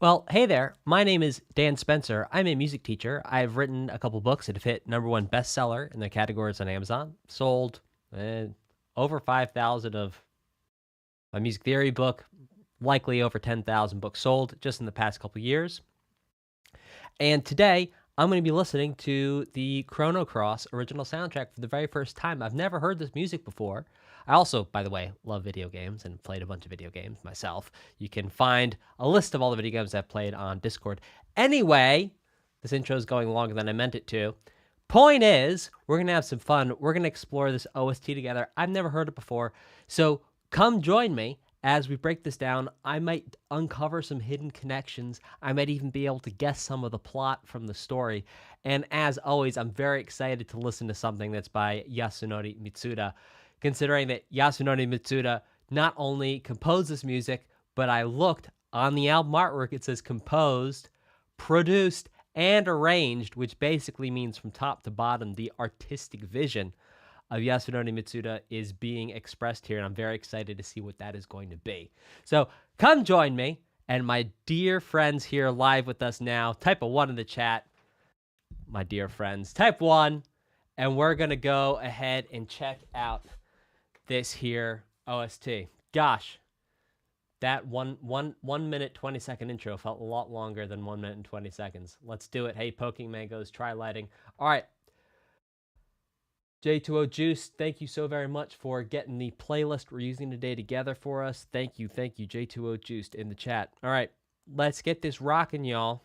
Well, hey there. My name is Dan Spencer. I'm a music teacher. I've written a couple books that have hit #1 bestseller in their categories on Amazon. Sold over 5,000 of my music theory book, likely over 10,000 books sold just in the past couple years. And today, I'm going to be listening to the ChronoCross original soundtrack for the very first time. I've never heard this music before. I also, by the way, love video games and played a bunch of video games myself. You can find a list of all the video games I've played on Discord. Anyway, this intro is going longer than I meant it to. Point is, we're going to have some fun. We're going to explore this OST together. I've never heard it before. So come join me as we break this down. I might uncover some hidden connections. I might even be able to guess some of the plot from the story. And as always, I'm very excited to listen to something that's by Yasunori Mitsuda, considering that Yasunori Mitsuda not only composed this music, but I looked on the album artwork, it says composed, produced, and arranged, which basically means from top to bottom, the artistic vision of Yasunori Mitsuda is being expressed here, and I'm very excited to see what that is going to be. So come join me and my dear friends here live with us now. Type a 1 in the chat, my dear friends. Type 1, and we're going to go ahead and check out this here OST. Gosh, that 1 minute 20-second intro felt a lot longer than 1 minute and 20 seconds. Let's do it. Hey, poking mangoes, try lighting. All right. J2O Juice, thank you so very much for getting the playlist we're using today together for us. Thank you, J2O Juice in the chat. All right, let's get this rocking, y'all.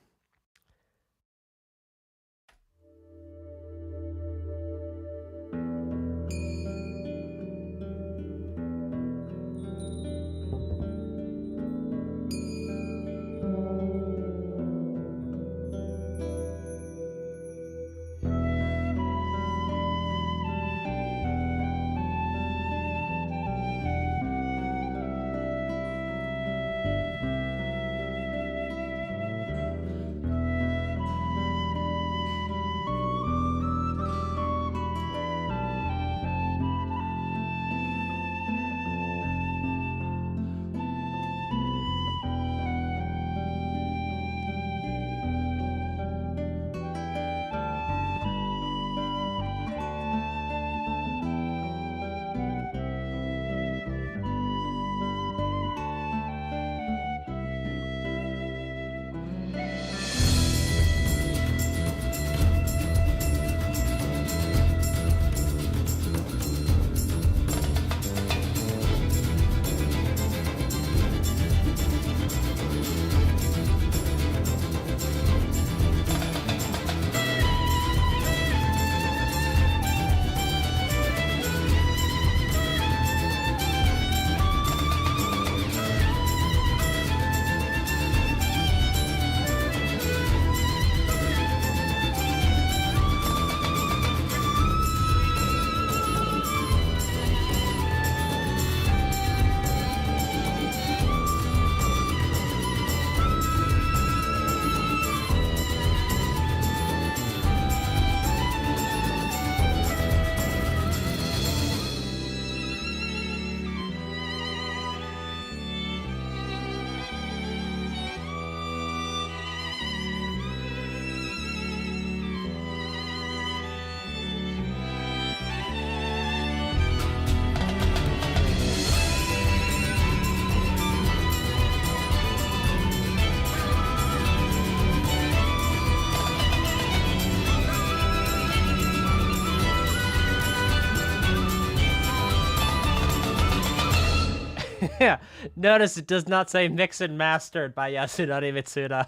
Yeah, notice it does not say mix and mastered by Yasunori Mitsuda.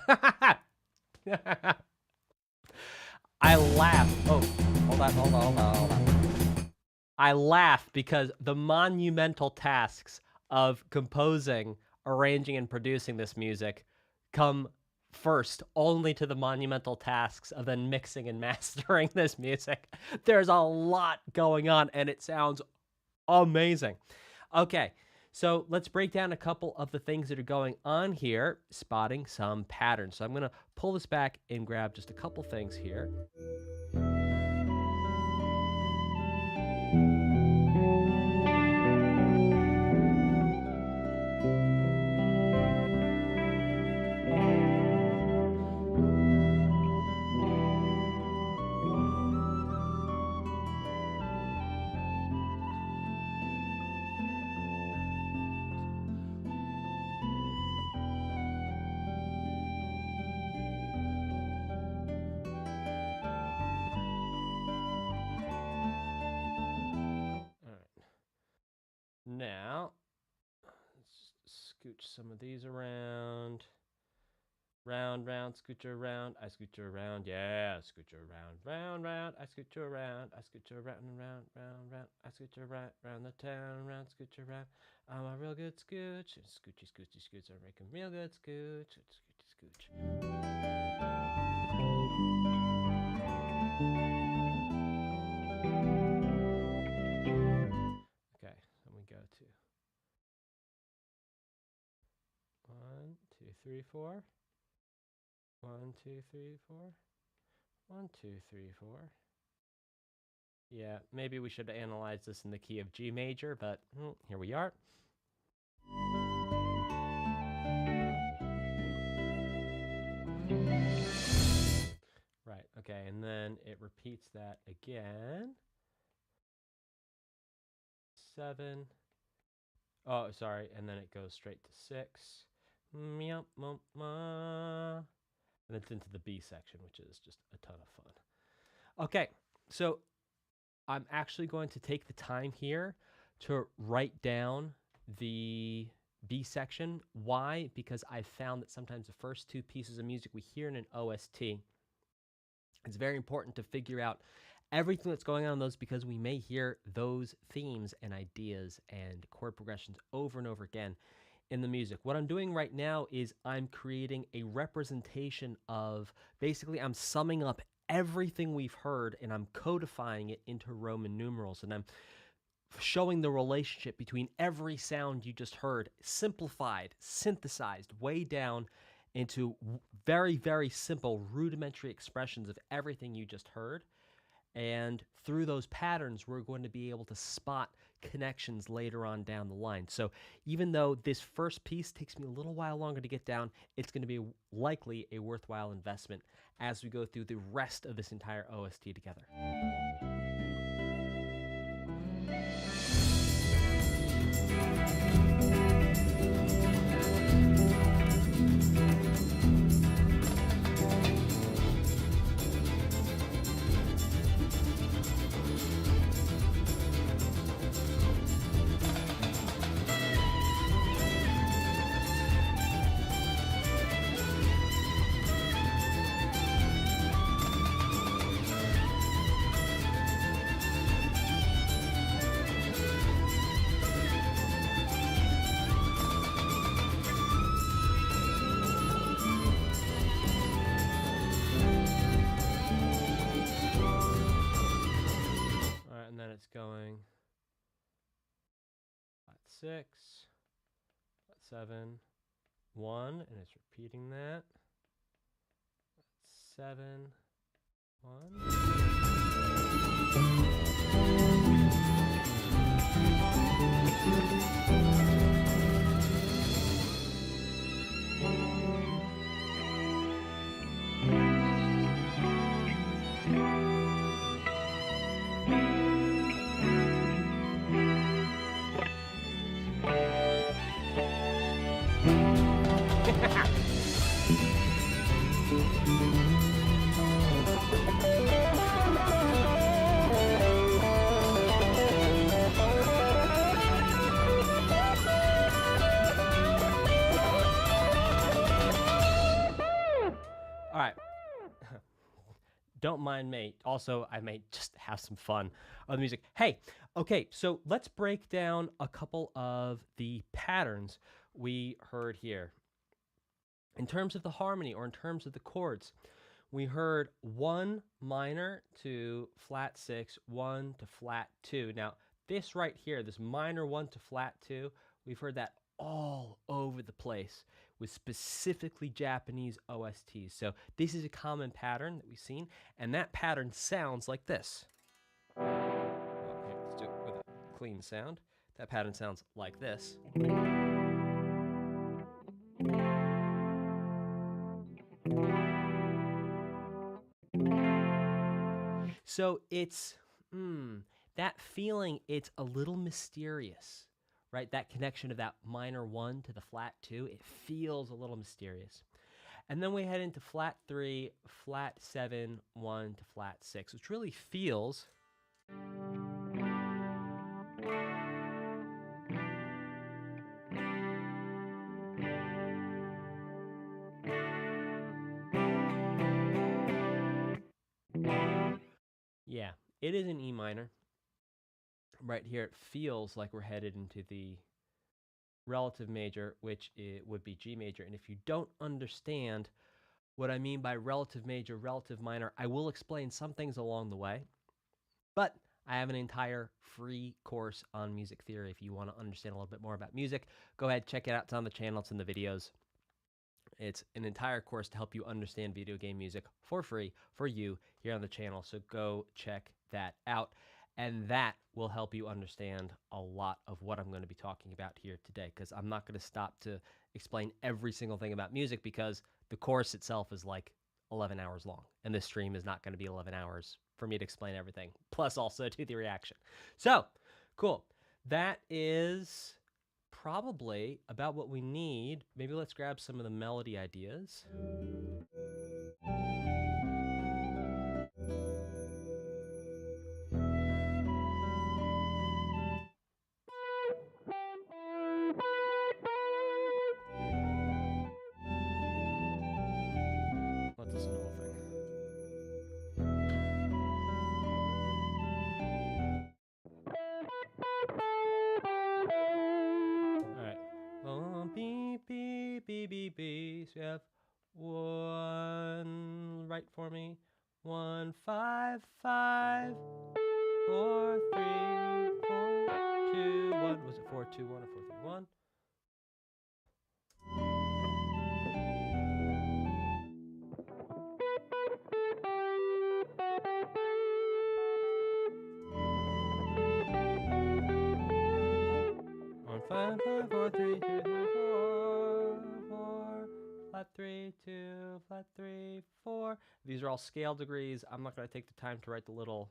I laugh. Oh, hold on. I laugh because the monumental tasks of composing, arranging, and producing this music come first only to the monumental tasks of then mixing and mastering this music. There's a lot going on, and it sounds amazing. Okay, so let's break down a couple of the things that are going on here, spotting some patterns. So I'm going to pull this back and grab just a couple things here. Now, let's scooch some of these around. Round, round, scooch around, I scooch around, yeah, scooch around, round, round, I scooch around, I scooch around and round, round, round, I scooch around, round the town, round, scooch around. I'm a real good scooch, scoochy, scoochy, scooch, I'm making real good scooch, scoochy, scooch. Okay, and we go to 1, 2, 3, 4. 1, 2, 3, 4. 1, 2, 3, 4. Yeah, maybe we should analyze this in the key of G major, but here we are. Right, okay, and then it repeats that again. 7. Oh, sorry, and then it goes straight to 6. And it's into the B section, which is just a ton of fun. Okay, so I'm actually going to take the time here to write down the B section. Why? Because I've found that sometimes the first two pieces of music we hear in an OST, it's very important to figure out everything that's going on in those, because we may hear those themes and ideas and chord progressions over and over again in the music. What I'm doing right now is I'm creating a representation of, basically I'm summing up everything we've heard and I'm codifying it into Roman numerals, and I'm showing the relationship between every sound you just heard, simplified, synthesized, way down into very, very simple rudimentary expressions of everything you just heard. And through those patterns, we're going to be able to spot connections later on down the line. So even though this first piece takes me a little while longer to get down, it's going to be likely a worthwhile investment as we go through the rest of this entire OST together. And then it's going flat 6, flat 7, 1, and it's repeating that. 7, 1. All right. Don't mind me. Also, I may just have some fun on the music. Hey, okay, so let's break down a couple of the patterns we heard here. In terms of the harmony, or in terms of the chords, we heard 1 minor to flat 6, 1 to flat 2. Now, this right here, this minor 1 to flat 2, we've heard that all over the place with specifically Japanese OSTs. So this is a common pattern that we've seen, and that pattern sounds like this. Okay, let's do it with a clean sound. That pattern sounds like this. So it's that feeling, it's a little mysterious, right? That connection of that minor 1 to the flat 2, it feels a little mysterious. And then we head into flat 3, flat 7, 1 to flat 6, which really feels It is an E minor. Right here, it feels like we're headed into the relative major, which it would be G major. And if you don't understand what I mean by relative major, relative minor, I will explain some things along the way. But I have an entire free course on music theory. If you want to understand a little bit more about music, go ahead, check it out. It's on the channel, it's in the videos. It's an entire course to help you understand video game music for free for you here on the channel. So go check that out. And that will help you understand a lot of what I'm going to be talking about here today, because I'm not going to stop to explain every single thing about music, because the course itself is like 11 hours long, and this stream is not going to be 11 hours for me to explain everything, plus also do the reaction. So, cool. That is probably about what we need. Maybe let's grab some of the melody ideas. Let's listen to the whole thing. Beep, beep, beep, beep, beep. So we have 1, write for me. 1, 5, 5, 4, 3, 4, 2, 1. Was it 4, 2, 1 or 4, 3, 1? Five, 4, 3, 2, 4, flat 3, 2, flat 3, 4. These are all scale degrees. I'm not going to take the time to write the little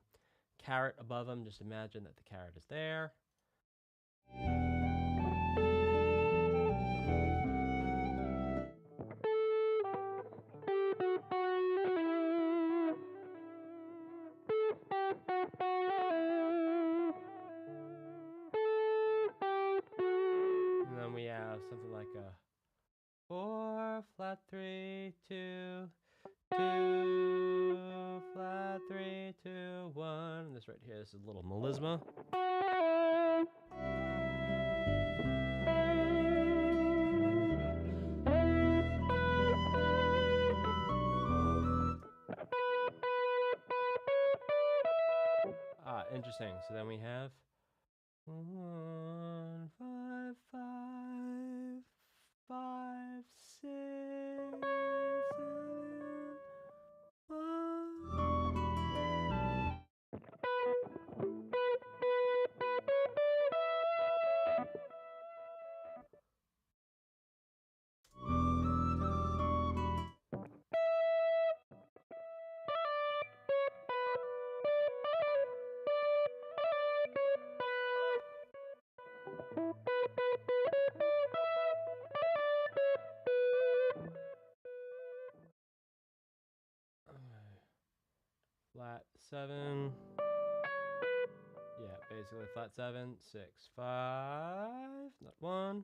caret above them. Just imagine that the caret is there. And then we have something like a 4, flat 3, 2, 2, flat 3, 2, 1. And this right here, this is a little melisma. Interesting. So then we have 1, 5, 5, 5, 6, 7, 1. Flat 7. Yeah, basically flat 7, 6, 5, not 1.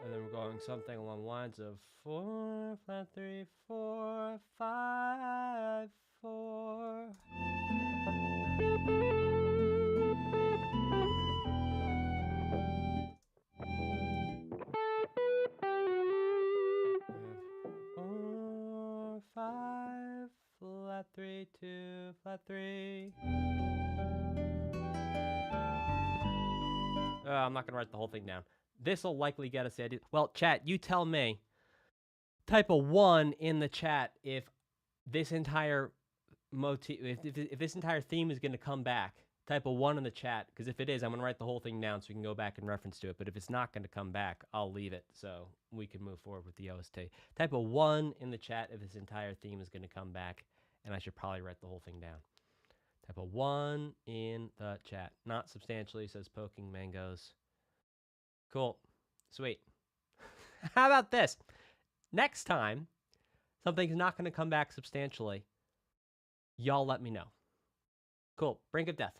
And then we're going something along the lines of 4, flat 3, 4, 5, 4. Flat 3, 2, flat 3. I'm not going to write the whole thing down. This will likely get us the idea. Well, chat, you tell me. Type a 1 in the chat if this entire motif, if this entire theme is going to come back. Type a 1 in the chat, because if it is, I'm going to write the whole thing down so we can go back and reference to it. But if it's not going to come back, I'll leave it so we can move forward with the OST. Type a 1 in the chat if this entire theme is going to come back, and I should probably write the whole thing down. Type a 1 in the chat. Not substantially, says Poking Mangoes. Cool. Sweet. How about this? Next time, something's not going to come back substantially. Y'all let me know. Cool. Brink of Death.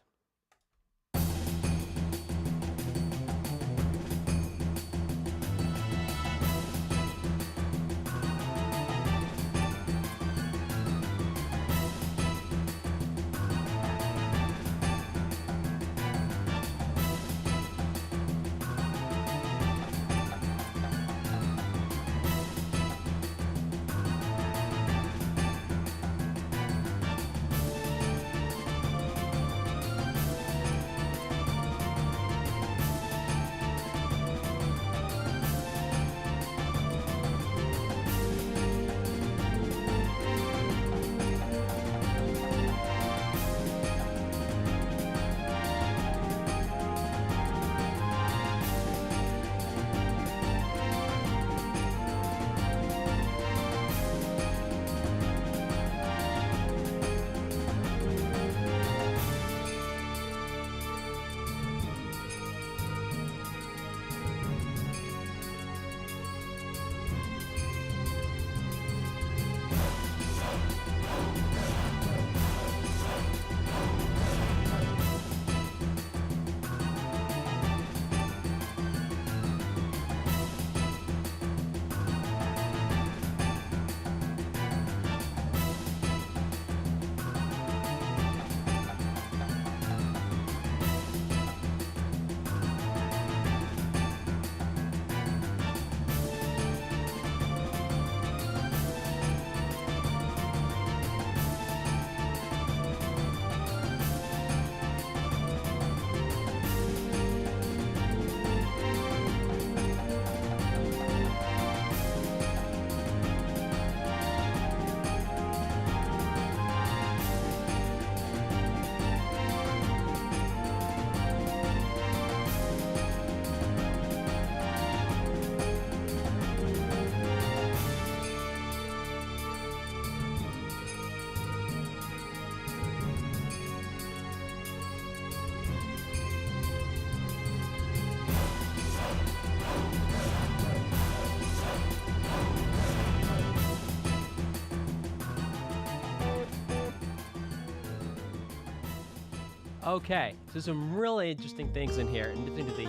Okay, so some really interesting things in here. Interesting to the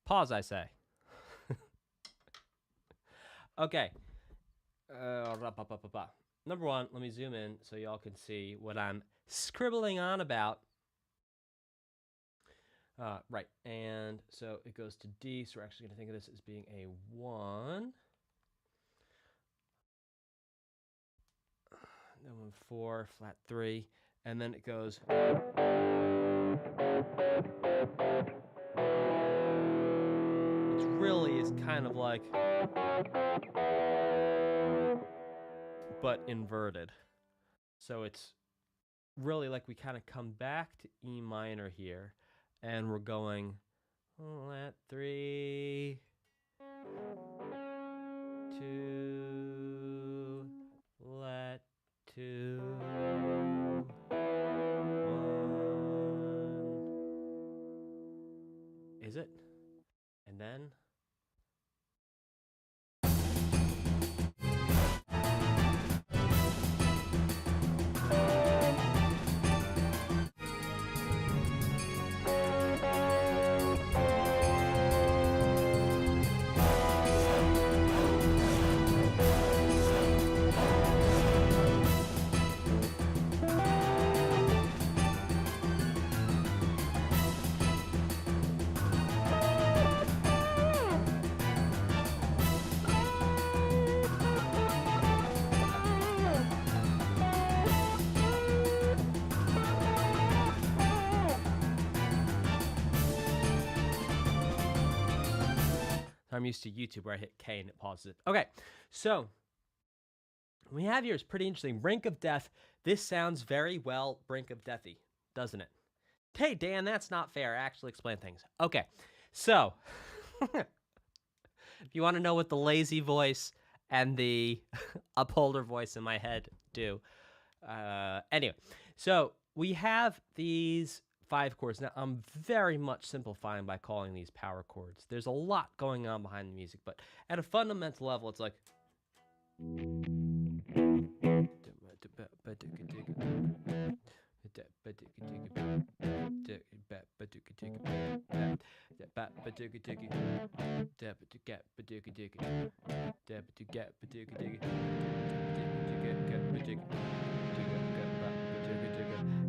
pause, I say. Okay. Number one, let me zoom in so y'all can see what I'm scribbling on about. Right, and so it goes to D, so we're actually going to think of this as being a 1. Then 1, 4, flat 3, and then it goes. It really is kind of like, but inverted. So it's really like we kind of come back to E minor here, and we're going flat 3, 2, flat 2, 1. Is it? And then I'm used to YouTube where I hit K and it pauses it. Okay, so what we have here is pretty interesting. Brink of Death. This sounds very well Brink of Deathy, doesn't it? Hey, Dan, that's not fair. I actually explain things. Okay, so if you want to know what the lazy voice and the upholder voice in my head do. Anyway, so we have these 5 chords. Now, I'm very much simplifying by calling these power chords. There's a lot going on behind the music, but at a fundamental level, it's like.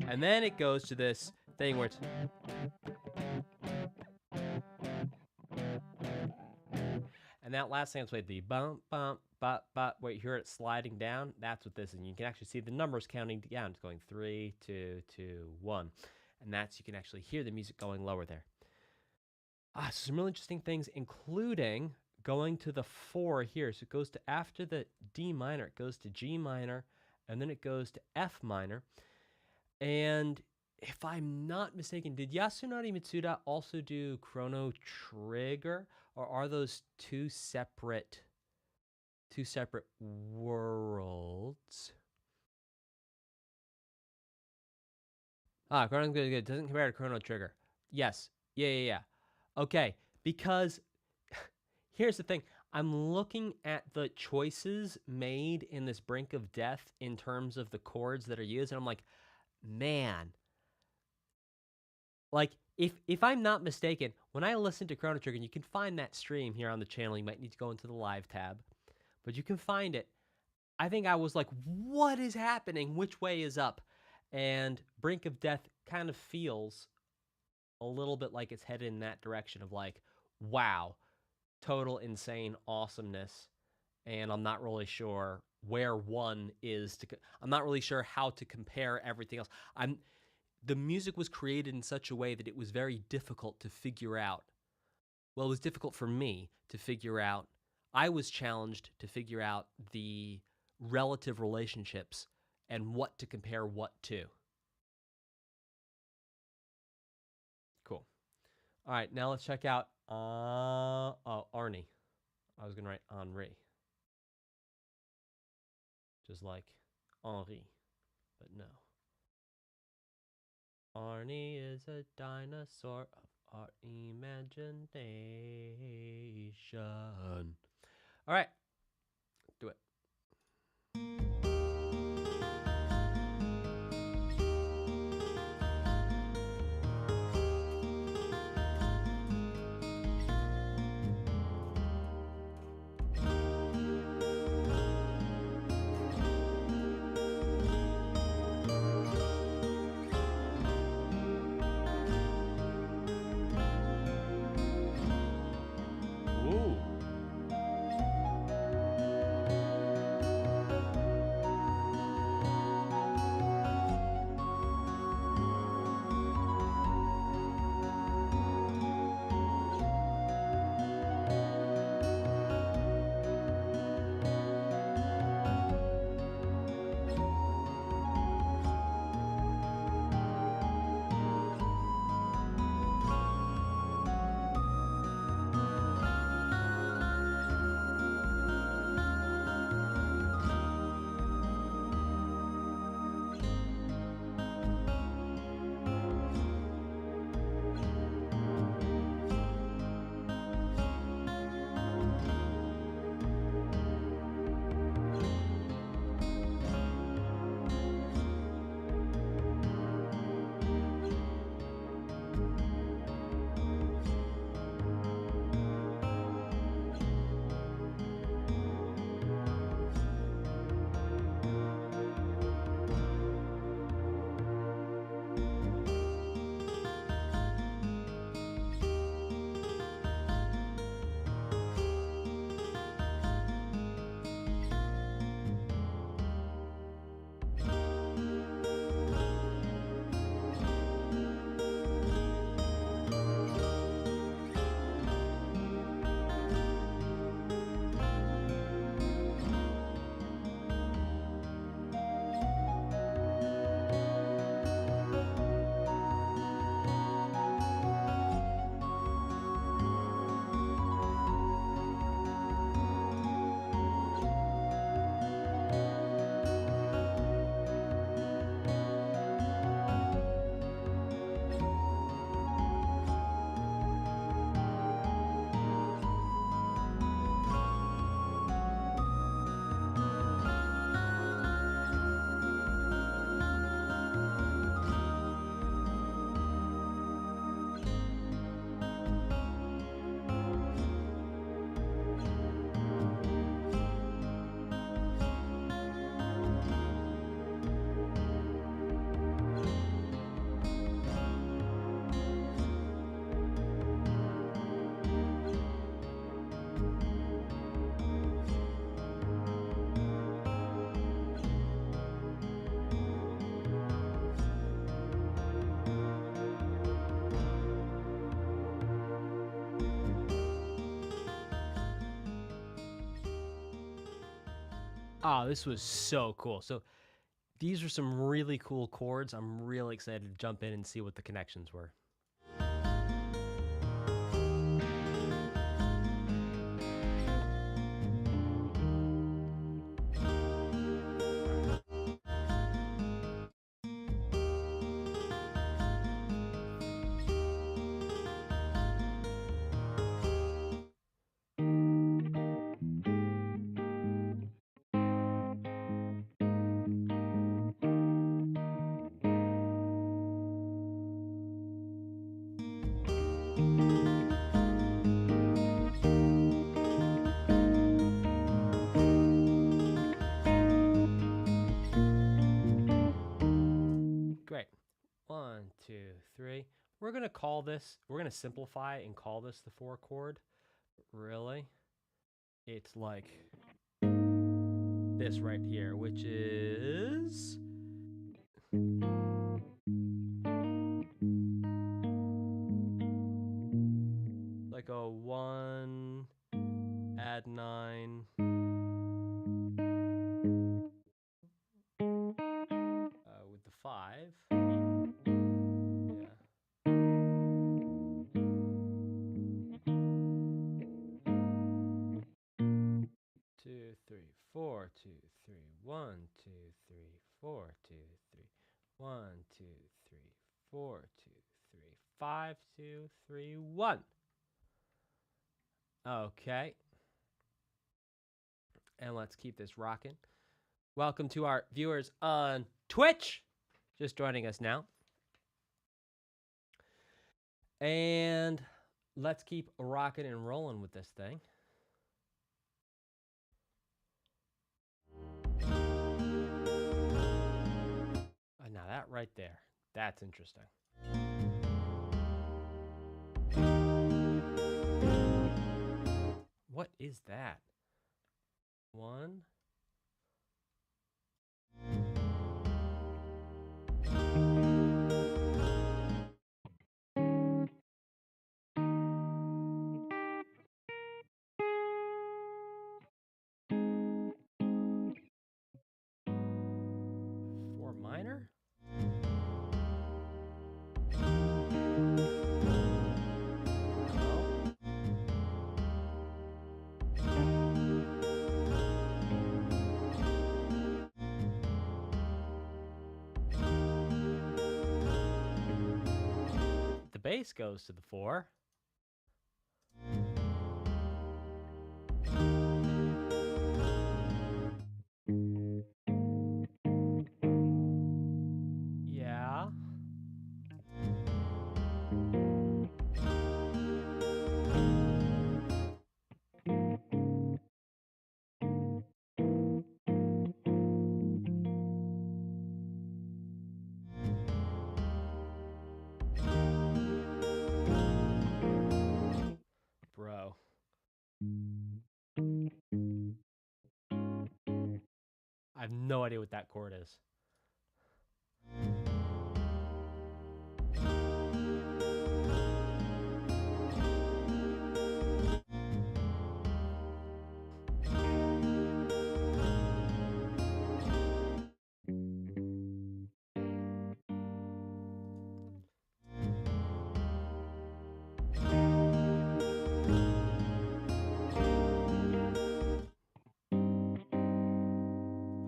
And then it goes to this thing where it's. And that last thing is played the bump, bump, bop, bop, where you hear it sliding down. That's what this is. And you can actually see the numbers counting down. It's going 3, 2, 2, 1. And that's, you can actually hear the music going lower there. So some really interesting things, including going to the 4 here. So it goes to, after the D minor, it goes to G minor, and then it goes to F minor. And if I'm not mistaken, did Yasunari Mitsuda also do Chrono Trigger, or are those two separate worlds? Chrono Trigger doesn't compare to Chrono Trigger. Yes. Yeah. Okay, because here's the thing. I'm looking at the choices made in this Brink of Death in terms of the chords that are used, and I'm like, man. Like, if I'm not mistaken, when I listen to Chrono Trigger, and you can find that stream here on the channel, you might need to go into the live tab, but you can find it. I think I was like, what is happening? Which way is up? And Brink of Death kind of feels a little bit like it's headed in that direction of like, wow, total insane awesomeness. And I'm not really sure where one is to. I'm not really sure how to compare everything else. The music was created in such a way that it was very difficult to figure out. Well, it was difficult for me to figure out. I was challenged to figure out the relative relationships and what to compare what to. Cool. All right, now let's check out Arni. I was going to write Henri. Just like Henri, but no. Arni is a dinosaur of our imagination. All right, do it. Oh, this was so cool. So these are some really cool chords. I'm really excited to jump in and see what the connections were. Great. 1, 2, 3. We're going to simplify and call this the 4 chord. Really? It's like this right here, which is like a 1, add 9, with the 5. Yeah. 2, 3, 4, 2, 3, 1, 2, 3, 4, 2, 3, 1, 2, 3, 4, 2, 3, 5, 2, 3, 1. Okay. And let's keep this rocking. Welcome to our viewers on Twitch, just joining us now. And let's keep rocking and rolling with this thing. Now that right there, that's interesting. What is that? 1. Minor? The bass goes to the 4. Yeah. Bro. I have no idea what that chord is.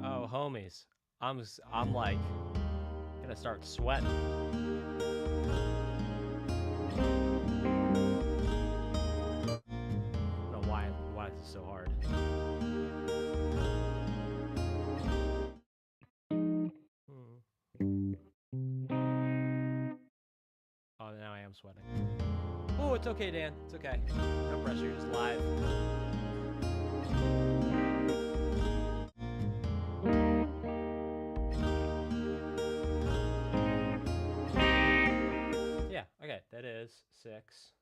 Oh, homies. I'm like gonna start sweating. I don't know why this is so hard. Oh, now I am sweating. Oh, it's okay, Dan. It's okay. No pressure, just live. Yeah, okay, that is 6.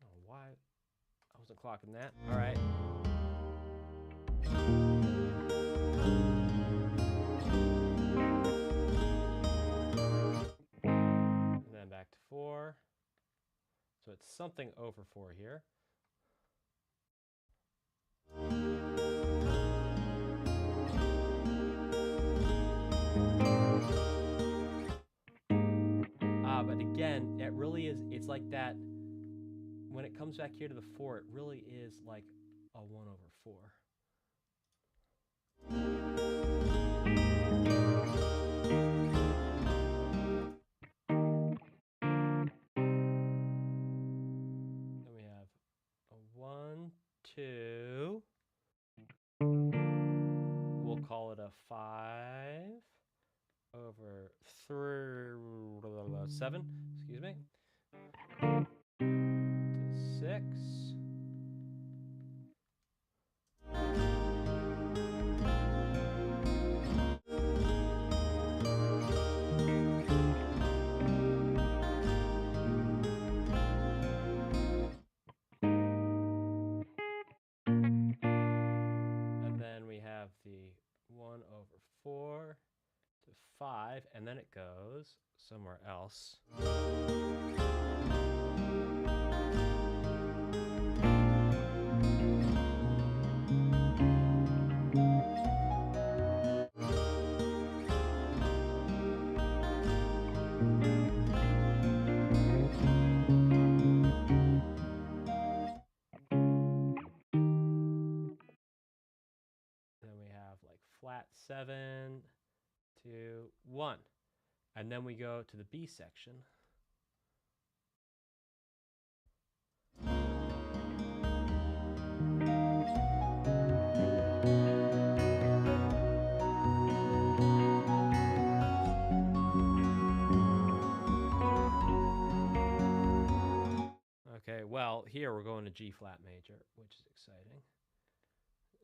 Oh, why? I wasn't clocking that. All right. And then back to 4. So it's something over 4 here. is, it's like that, when it comes back here to the 4, it really is like a 1/4. Then we have a 1, 2. We'll call it a 5/7. Excuse me. 6. And then we have the 1/4 to 5, and then it goes somewhere else. Then we have like flat 7, 2, 1. And then we go to the B section. Okay, well, here we're going to G flat major, which is exciting.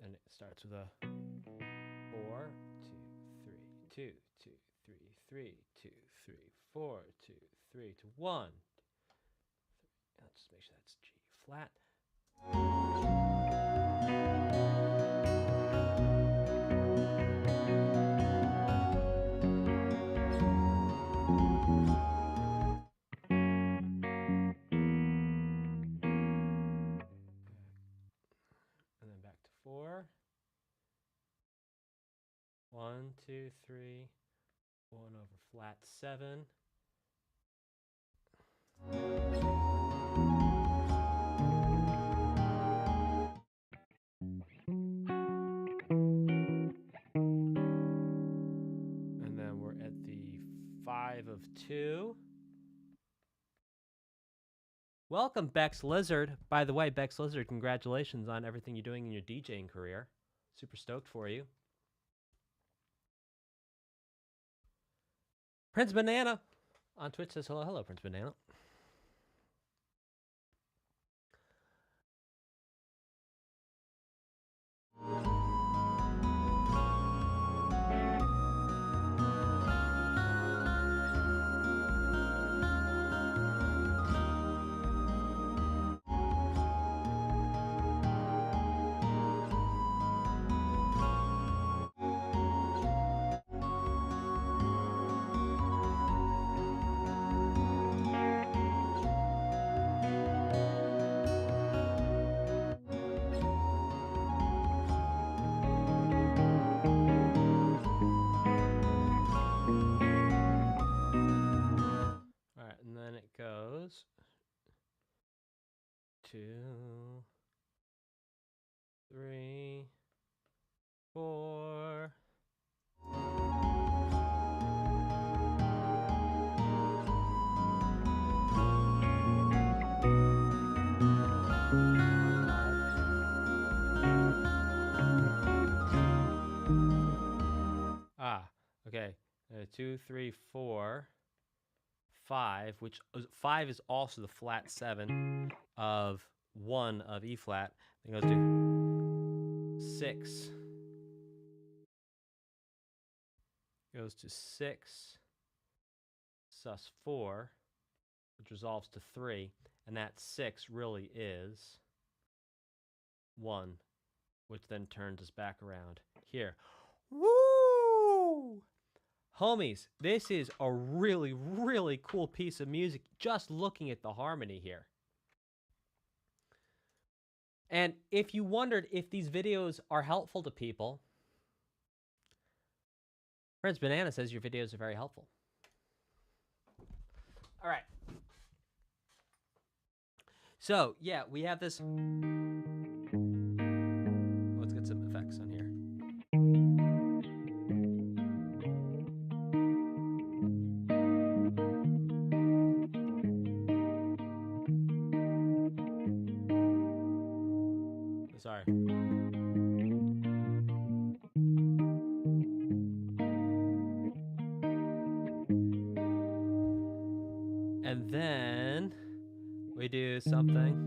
And it starts with a 4, 2, 3, 2, 2, 3, 3, 2, 3, 4, 2, 3 to 1. Let's just make sure that's G flat. And then back to 4. 1, 2, 3, 1/flat7. And then we're at the 5/2. Welcome, Bex Lizard. By the way, Bex Lizard, congratulations on everything you're doing in your DJing career. Super stoked for you. Prince Banana on Twitch says hello. Hello, Prince Banana. All right, and then it goes 2, 3, 4. Okay. 2, 3, 4, 5, which 5 is also the flat 7 of 1 of E flat. Then goes to 6. Goes to 6 sus4, which resolves to 3, and that 6 really is 1, which then turns us back around here. Woo! Homies, this is a really, really cool piece of music, just looking at the harmony here. And if you wondered if these videos are helpful to people, Prince Banana says your videos are very helpful. All right. So, yeah, we have this. Let's get some effects on here. Sorry. And then we do something.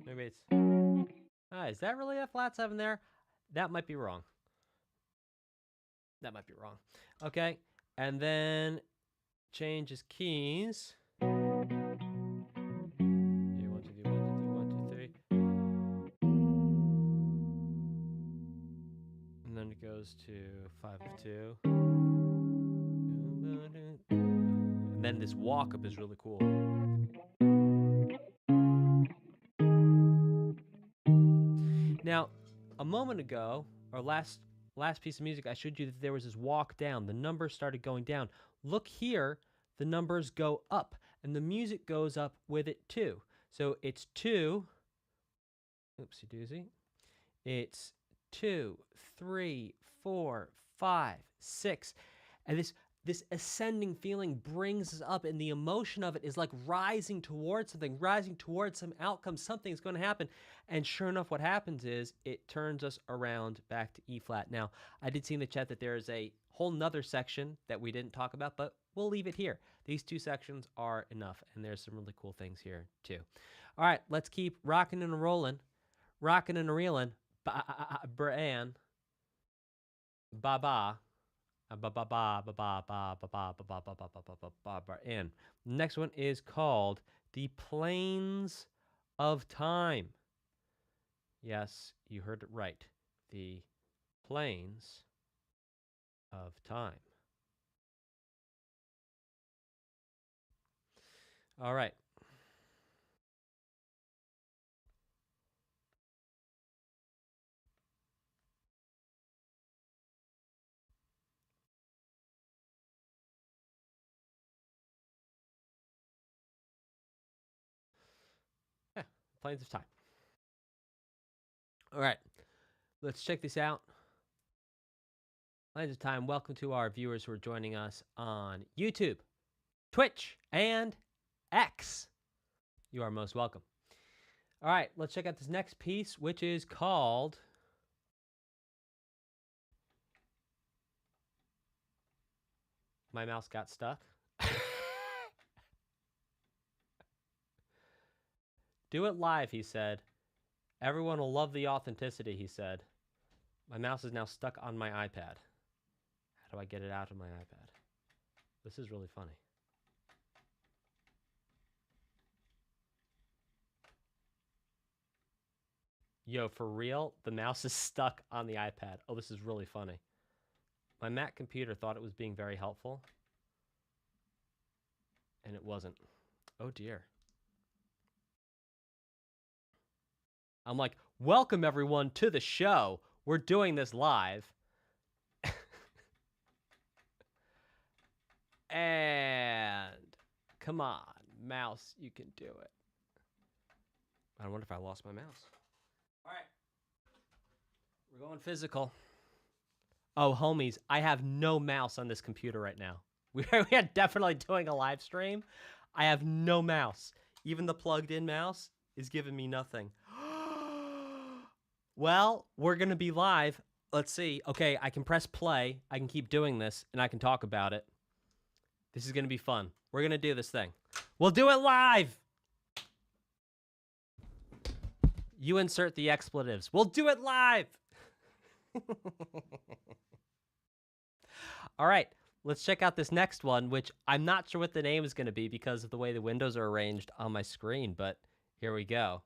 Maybe it's... is that really a flat 7 there? That might be wrong. Okay. And then changes keys. 1, 2, 3, 1, 2, 3. And then it goes to 5 of 2. And then this walk up is really cool. Now, a moment ago, or last piece of music, I showed you that there was this walk down. The numbers started going down. Look here, the numbers go up, and the music goes up with it too. So it's 2, oopsie doozy. It's 2, 3, 4, 5, 6, and this ascending feeling brings us up, and the emotion of it is like rising towards something, rising towards some outcome. Something's going to happen. And sure enough, what happens is it turns us around back to E flat. Now, I did see in the chat that there is a whole nother section that we didn't talk about, but we'll leave it here. These 2 sections are enough, and there's some really cool things here too. All right, let's keep rocking and rolling, rocking and reeling. Bran, ba-ba. And next one is called The Planes of Time. Yes, you heard it right. The Planes of Time. All right. Yeah, Planes of Time. All right, let's check this out. Planes of Time, welcome to our viewers who are joining us on YouTube, Twitch, and X. You are most welcome. All right, let's check out this next piece, which is called... My mouse got stuck. Do it live, he said. Everyone will love the authenticity, he said. My mouse is now stuck on my iPad. How do I get it out of my iPad? This is really funny. Yo, for real? The mouse is stuck on the iPad. Oh, this is really funny. My Mac computer thought it was being very helpful. And it wasn't. Oh, dear. I'm like, welcome, everyone, to the show. We're doing this live. And come on, mouse, you can do it. I wonder if I lost my mouse. All right. We're going physical. Oh, homies, I have no mouse on this computer right now. We are definitely doing a live stream. I have no mouse. Even the plugged-in mouse is giving me nothing. Well, we're going to be live. Let's see. Okay, I can press play. I can keep doing this, and I can talk about it. This is going to be fun. We're going to do this thing. We'll do it live! You insert the expletives. We'll do it live! All right, let's check out this next one, which I'm not sure what the name is going to be because of the way the windows are arranged on my screen, but here we go.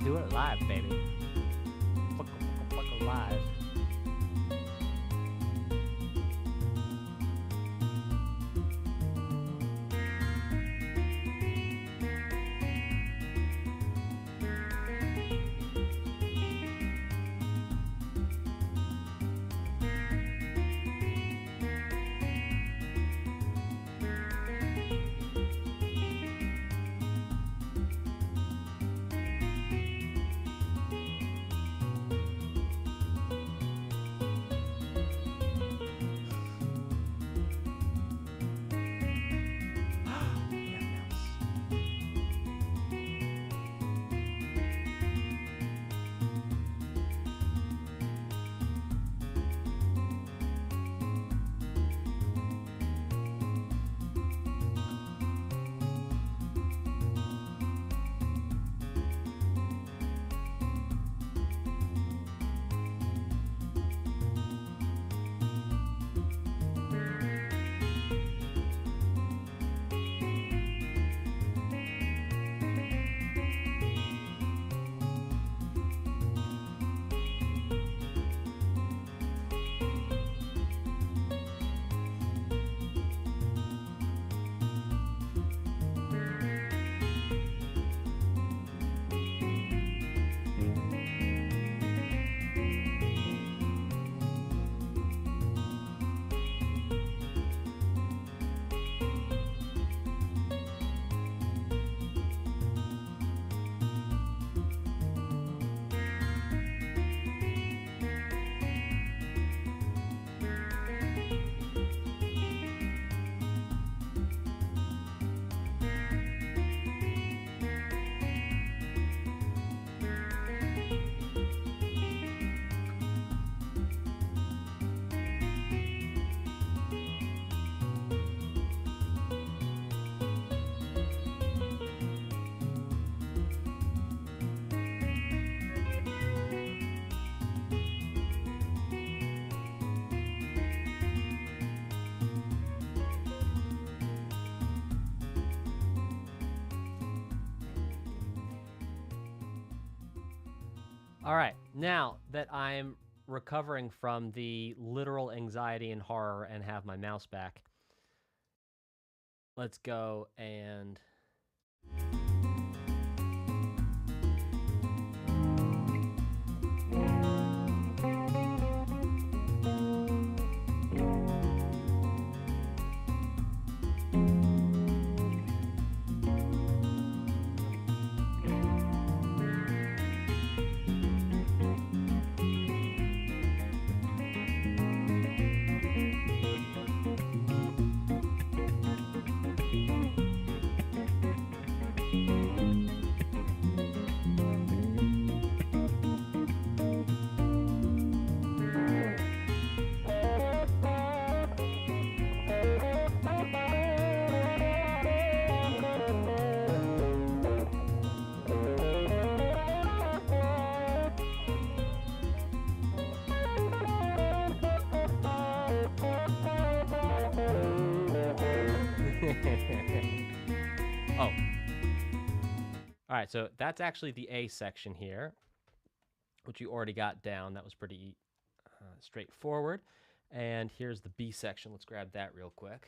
Do it live, baby. Fuck live. All right, now that I'm recovering from the literal anxiety and horror and have my mouse back, let's go and... Oh. All right, so that's actually the A section here, which you already got down. That was pretty straightforward. And here's the B section. Let's grab that real quick.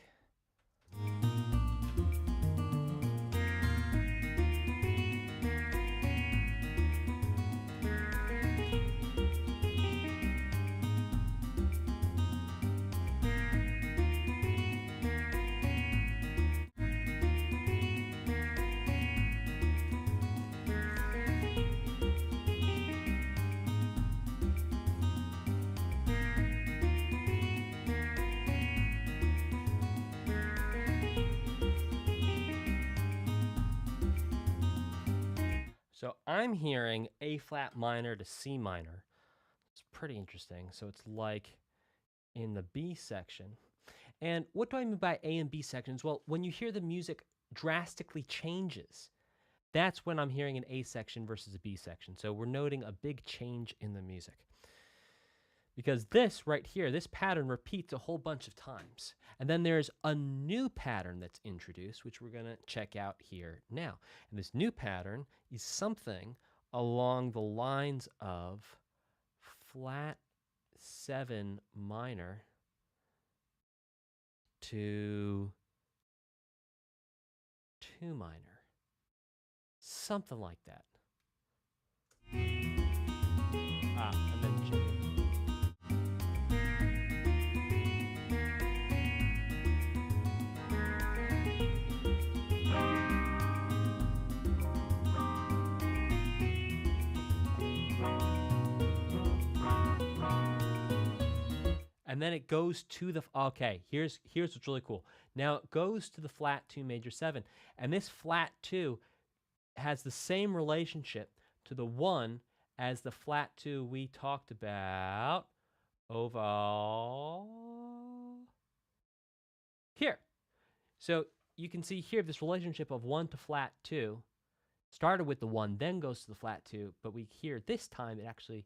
So I'm hearing A flat minor to C minor. It's pretty interesting. So it's like in the B section. And what do I mean by A and B sections? Well, when you hear the music drastically changes, that's when I'm hearing an A section versus a B section. So we're noting a big change in the music. Because this right here, this pattern repeats a whole bunch of times. And then there's a new pattern that's introduced, which we're going to check out here now. And this new pattern is something along the lines of flat 7 minor to 2 minor. Something like that. And then G. And then it goes to the, okay, here's what's really cool. Now it goes to the flat 2 major 7. And this flat 2 has the same relationship to the 1 as the flat 2 we talked about over here. So you can see here this relationship of 1 to flat 2 started with the 1, then goes to the flat 2, but we hear this time it actually,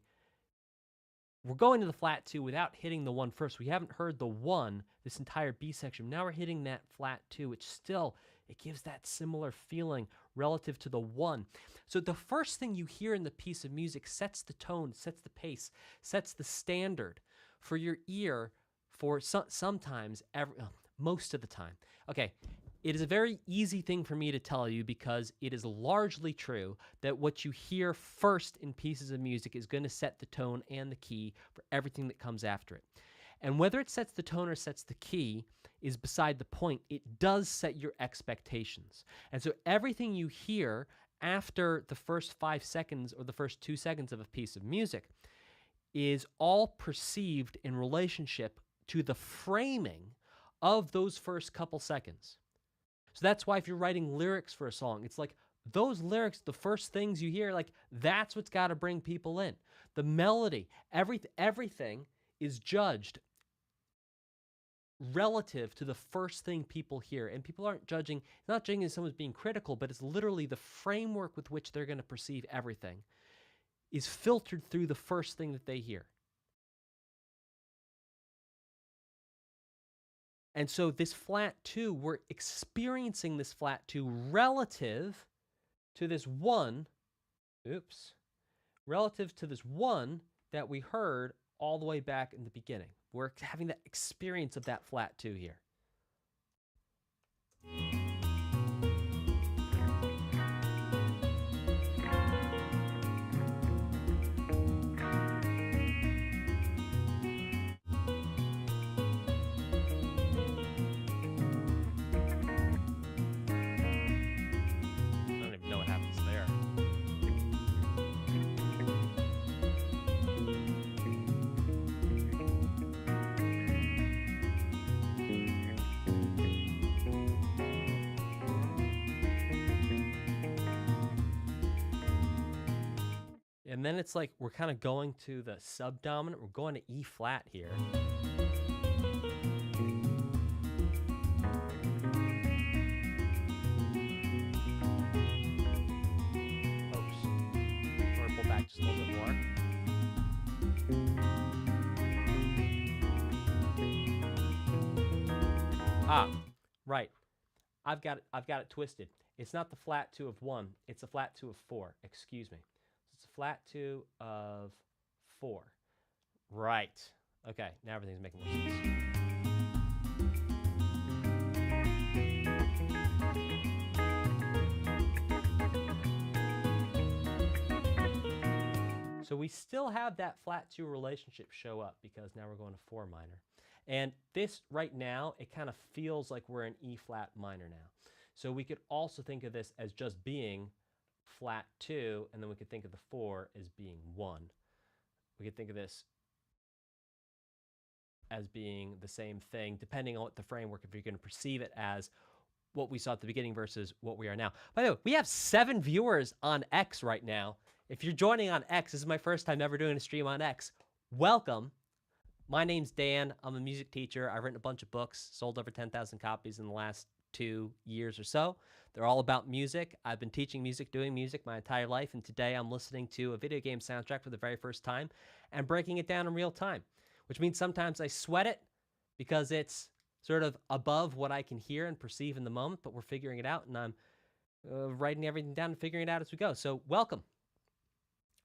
we're going to the flat 2 without hitting the 1 first. We haven't heard the 1 this entire B section. Now we're hitting that flat 2, which still, it gives that similar feeling relative to the 1. So the first thing you hear in the piece of music sets the tone, sets the pace, sets the standard for your ear for sometimes, most of the time. Okay, it is a very easy thing for me to tell you because it is largely true that what you hear first in pieces of music is going to set the tone and the key for everything that comes after it. And whether it sets the tone or sets the key is beside the point. It does set your expectations. And so everything you hear after the first 5 seconds or the first 2 seconds of a piece of music is all perceived in relationship to the framing of those first couple seconds. So that's why if you're writing lyrics for a song, it's like those lyrics, the first things you hear, like that's what's got to bring people in. The melody, everything is judged relative to the first thing people hear. And people aren't judging, it's not judging as someone's being critical, but it's literally the framework with which they're going to perceive everything is filtered through the first thing that they hear. And so this flat 2, we're experiencing this flat 2 relative to this 1, relative to this 1 that we heard all the way back in the beginning. We're having that experience of that flat 2 here. And then it's like we're kind of going to the subdominant. We're going to E flat here. Oops. I'm going to pull back just a little bit more. Right. I've got it twisted. It's not the flat 2 of 1. It's a flat 2 of 4. Excuse me. It's a flat 2 of 4. Right. Okay, now everything's making more sense. So we still have that flat 2 relationship show up because now we're going to 4 minor. And this right now, it kind of feels like we're in E flat minor now. So we could also think of this as just being flat 2, and then we could think of the 4 as being 1. We could think of this as being the same thing, depending on what the framework, if you're going to perceive it as what we saw at the beginning versus what we are now. By the way, we have 7 viewers on X right now. If you're joining on X, this is my first time ever doing a stream on X. Welcome. My name's Dan. I'm a music teacher. I've written a bunch of books, sold over 10,000 copies in the last 2 years or so. They're all about music. I've been teaching music, doing music my entire life, and today I'm listening to a video game soundtrack for the very first time and breaking it down in real time, which means sometimes I sweat it because it's sort of above what I can hear and perceive in the moment, but we're figuring it out, and I'm writing everything down and figuring it out as we go. So welcome,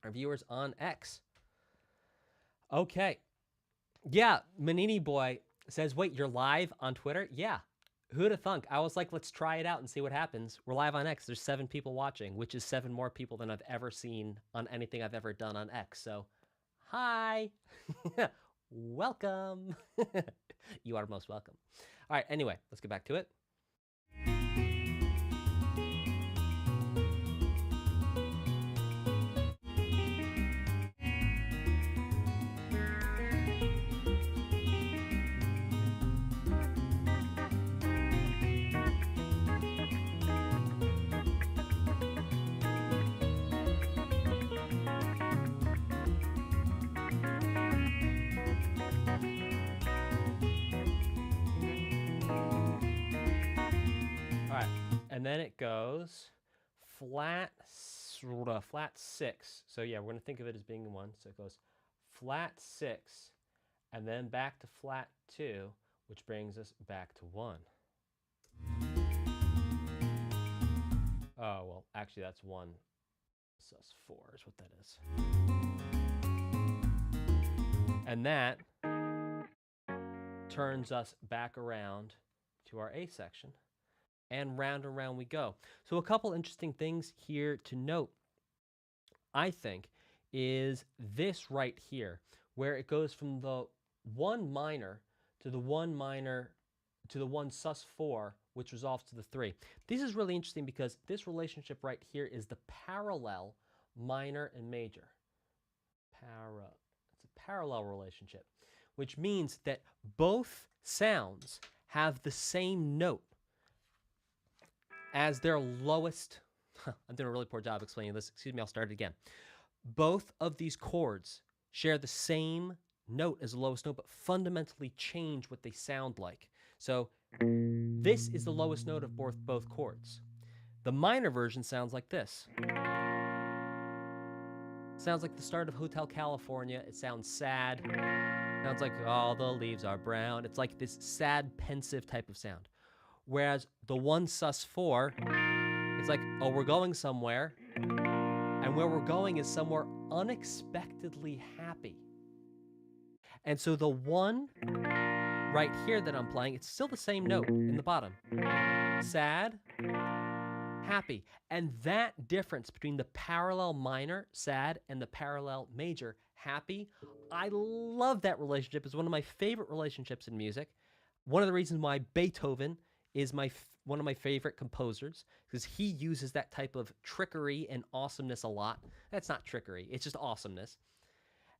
our viewers on X. Okay. Yeah, Manini Boy says, wait, you're live on Twitter? Yeah. Who'd have thunk? I was like, let's try it out and see what happens. We're live on X. There's 7 people watching, which is 7 more people than I've ever seen on anything I've ever done on X. So, hi. Welcome. You are most welcome. All right, anyway, let's get back to it. And then it goes flat 6. So yeah, we're going to think of it as being 1. So it goes flat 6, and then back to flat 2, which brings us back to 1. Oh, well, actually that's 1 sus4 is what that is. And that turns us back around to our A section. And round we go. So a couple interesting things here to note, I think, is this right here, where it goes from the 1 minor to the 1 minor to the 1 sus4, which resolves to the 3. This is really interesting because this relationship right here is the parallel minor and major. It's a parallel relationship, which means that both sounds have the same note as their lowest. I'm doing a really poor job explaining this. Excuse me, I'll start it again. Both of these chords share the same note as the lowest note, but fundamentally change what they sound like. So this is the lowest note of both chords. The minor version sounds like this. Sounds like the start of Hotel California. It sounds sad. Sounds like all the leaves are brown. It's like this sad, pensive type of sound. Whereas the 1 sus4, it's like, oh, we're going somewhere, and where we're going is somewhere unexpectedly happy. And so the 1 right here that I'm playing, it's still the same note in the bottom. Sad, happy. And that difference between the parallel minor, sad, and the parallel major, happy, I love that relationship. It's one of my favorite relationships in music. One of the reasons why Beethoven is one of my favorite composers, because he uses that type of trickery and awesomeness a lot. That's not trickery, it's just awesomeness.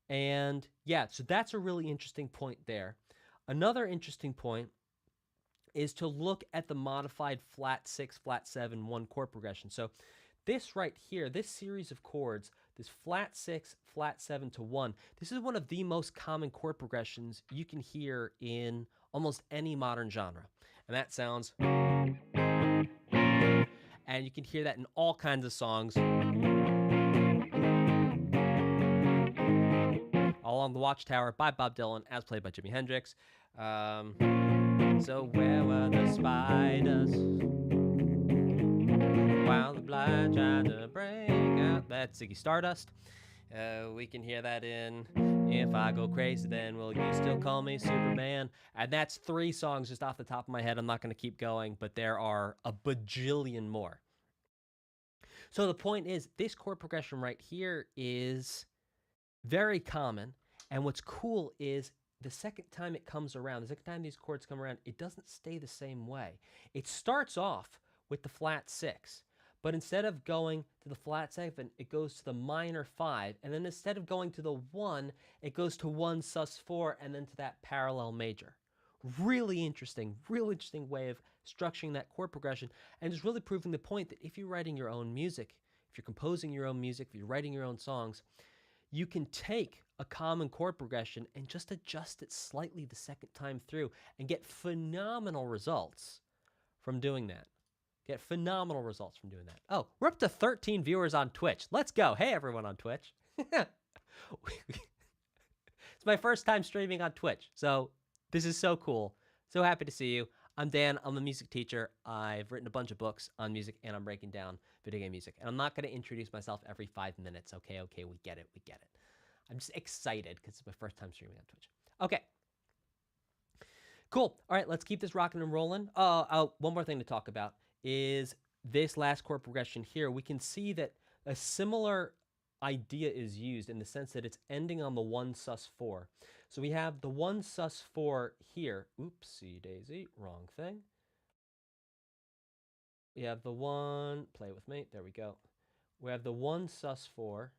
And yeah, so that's a really interesting point there. Another interesting point is to look at the modified flat 6, flat 7, 1 chord progression. So this right here, this series of chords, this flat 6, flat 7 to 1, this is one of the most common chord progressions you can hear in almost any modern genre. And that sounds, and you can hear that in all kinds of songs. All Along the Watchtower by Bob Dylan, as played by Jimi Hendrix. So where were the spiders while the blind tried to break out? That's Ziggy Stardust. We can hear that in If I Go Crazy, Then Will You Still Call Me Superman? And that's 3 songs just off the top of my head. I'm not going to keep going, but there are a bajillion more. So the point is, this chord progression right here is very common. And what's cool is the second time it comes around, the second time these chords come around, it doesn't stay the same way. It starts off with the flat 6. But instead of going to the flat 7, it goes to the minor 5. And then instead of going to the 1, it goes to 1 sus4 and then to that parallel major. Really interesting way of structuring that chord progression, and just really proving the point that if you're writing your own music, if you're composing your own music, if you're writing your own songs, you can take a common chord progression and just adjust it slightly the second time through and get phenomenal results from doing that. Get phenomenal results from doing that. Oh, we're up to 13 viewers on Twitch. Let's go. Hey, everyone on Twitch. It's my first time streaming on Twitch, so this is so cool. So happy to see you. I'm Dan. I'm a music teacher. I've written a bunch of books on music, and I'm breaking down video game music. And I'm not going to introduce myself every 5 minutes. Okay, we get it. I'm just excited because it's my first time streaming on Twitch. Okay. Cool. All right, let's keep this rocking and rolling. One more thing to talk about is this last chord progression here. We can see that a similar idea is used in the sense that it's ending on the 1 sus4. So we have the 1 sus4 here. Oopsie daisy, wrong thing. We have the 1, play with me, there we go. We have the 1 sus4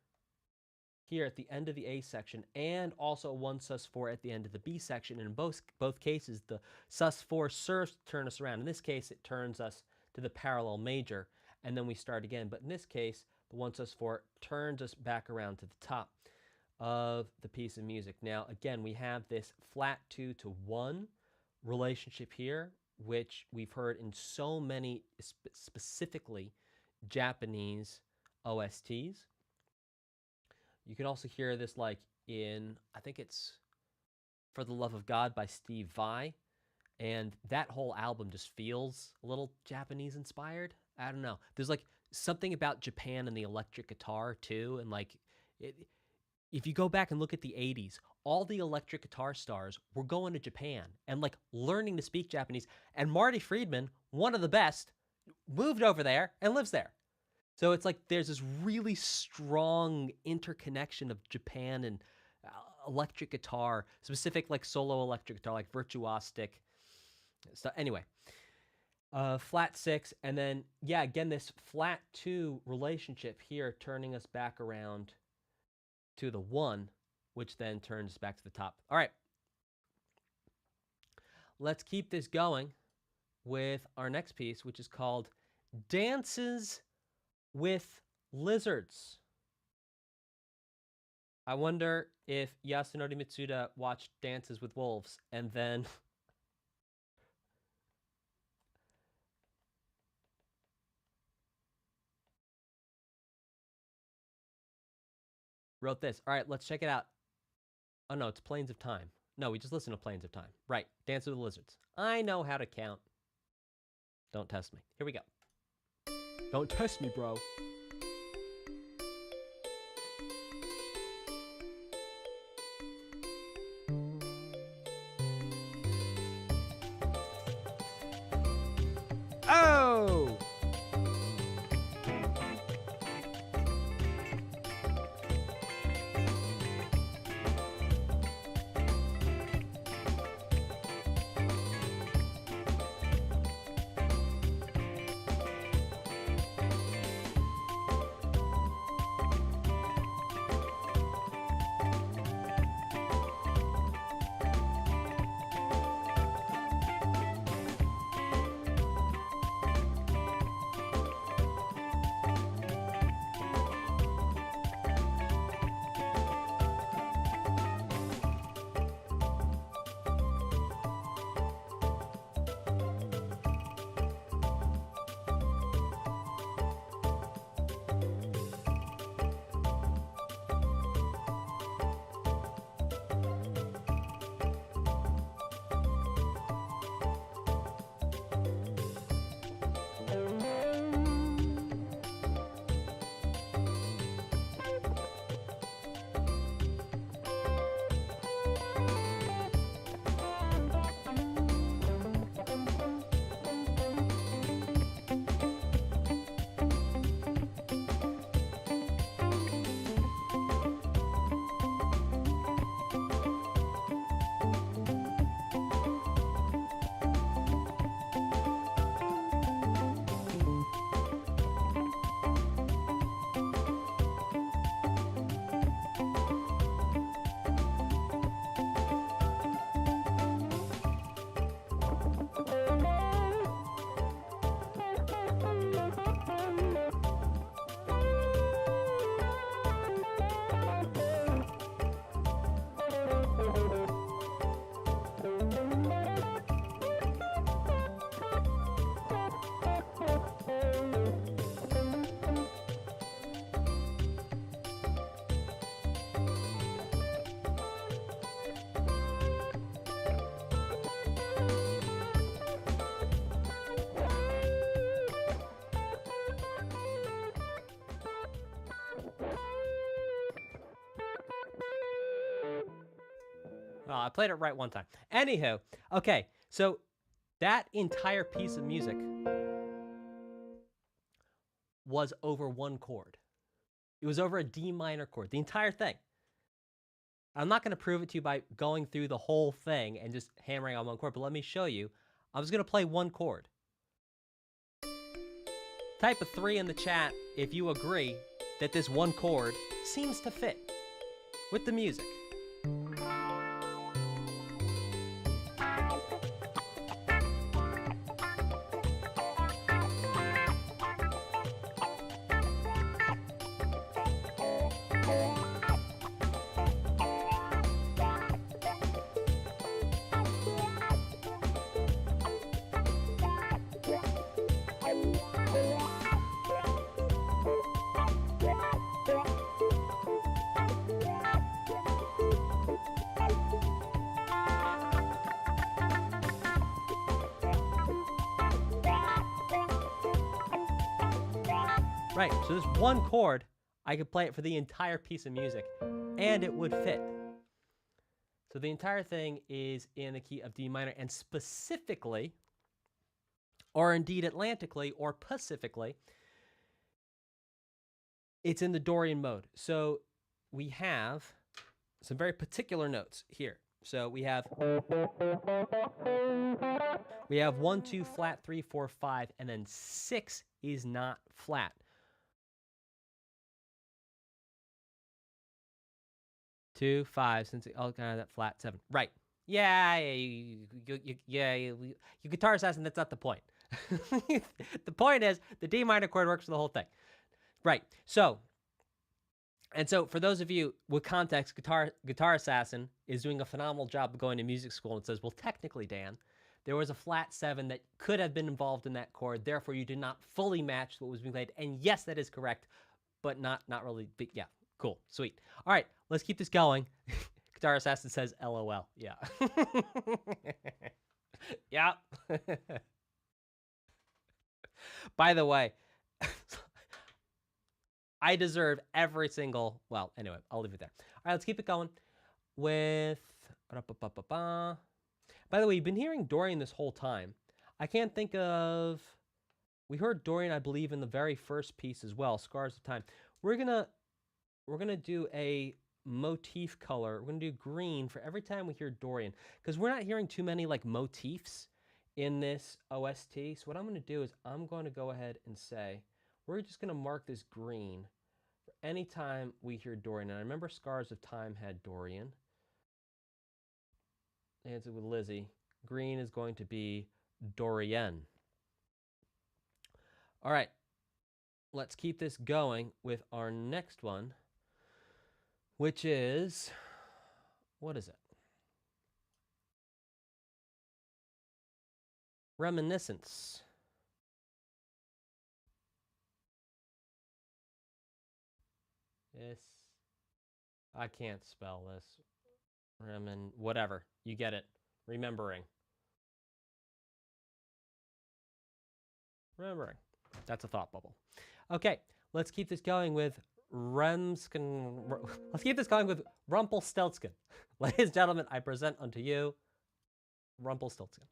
here at the end of the A section, and also 1 sus4 at the end of the B section. And in both cases, the sus4 serves to turn us around. In this case, it turns us to the parallel major, and then we start again. But in this case, the 1 sus4 turns us back around to the top of the piece of music. Now, again, we have this flat 2 to 1 relationship here, which we've heard in so many specifically Japanese OSTs. You can also hear this like in, I think it's For the Love of God by Steve Vai. And that whole album just feels a little Japanese inspired. I don't know. There's like something about Japan and the electric guitar too. And like, if you go back and look at the 80s, all the electric guitar stars were going to Japan and like learning to speak Japanese. And Marty Friedman, one of the best, moved over there and lives there. So it's like there's this really strong interconnection of Japan and electric guitar, specific like solo electric guitar, like virtuosic stuff. Anyway, flat 6, and then, yeah, again, this flat 2 relationship here turning us back around to the 1, which then turns back to the top. All right. Let's keep this going with our next piece, which is called Dances with Lizards. I wonder if Yasunori Mitsuda watched Dances with Wolves and then wrote this. All right, let's check it out. Oh, no, it's Plains of Time. No, we just listened to Plains of Time. Right, Dance with the Lizards. I know how to count. Don't test me. Here we go. Don't test me, bro. Oh! Well, I played it right one time. Anywho, okay, so that entire piece of music was over one chord. It was over a D minor chord, the entire thing. I'm not going to prove it to you by going through the whole thing and just hammering on one chord, but let me show you. I'm just going to play one chord. Type a 3 in the chat if you agree that this one chord seems to fit with the music. Right, so this one chord, I could play it for the entire piece of music, and it would fit. So the entire thing is in the key of D minor, and specifically, or indeed Atlantically or Pacifically, it's in the Dorian mode. So we have some very particular notes here. So we have 1, 2, flat, 3, 4, 5, and then 6 is not flat. 2, 5, since all kind of that flat 7. Right. Yeah, you guitar assassin, that's not the point. The point is the D minor chord works for the whole thing. Right. So, and so for those of you with context, Guitar Assassin is doing a phenomenal job of going to music school and says, well, technically, Dan, there was a flat 7 that could have been involved in that chord. Therefore, you did not fully match what was being played. And yes, that is correct, but not really. But yeah, cool, sweet. All right, let's keep this going. Guitar Assassin says, LOL. Yeah. Yeah. By the way, I deserve every single, well, anyway, I'll leave it there. All right, let's keep it going with, by the way, you've been hearing Dorian this whole time. I can't think of, we heard Dorian, I believe, in the very first piece as well, Scars of Time. We're gonna do a motif color. We're gonna do green for every time we hear Dorian, because we're not hearing too many like motifs in this OST. So what I'm gonna do is I'm going to go ahead and say, we're just gonna mark this green for any time we hear Dorian. And I remember Scars of Time had Dorian. And with Lizzie, green is going to be Dorian. All right, let's keep this going with our next one, which is, what is it? Reminiscence. This, I can't spell this. Whatever, you get it. Remembering. That's a thought bubble. Okay, let's keep this going with Let's keep this going with Rumpelstiltskin. Ladies and gentlemen, I present unto you Rumpelstiltskin.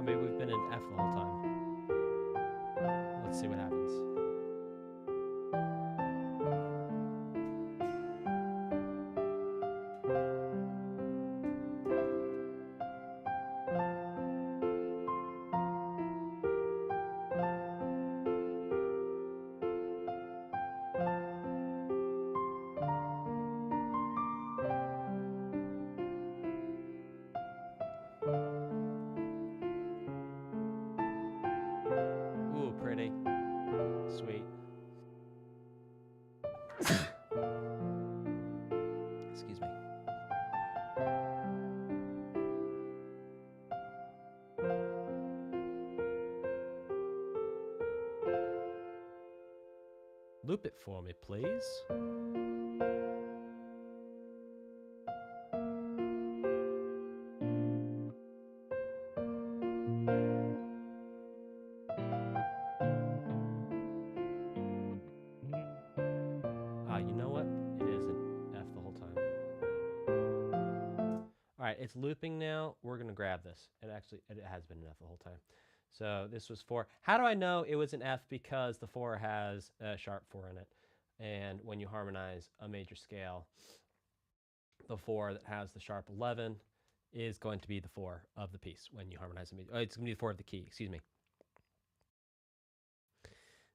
Maybe we've been in F the whole time. Let's see what happens. Loop it for me, please. You know what? It is an F the whole time. All right, it's looping now. We're going to grab this. It has been an F the whole time. So this was 4. How do I know it was an F? Because the 4 has a sharp 4 in it. And when you harmonize a major scale, the 4 that has the sharp 11 is going to be the 4 of the piece when you harmonize a major. Oh, it's going to be the 4 of the key, excuse me.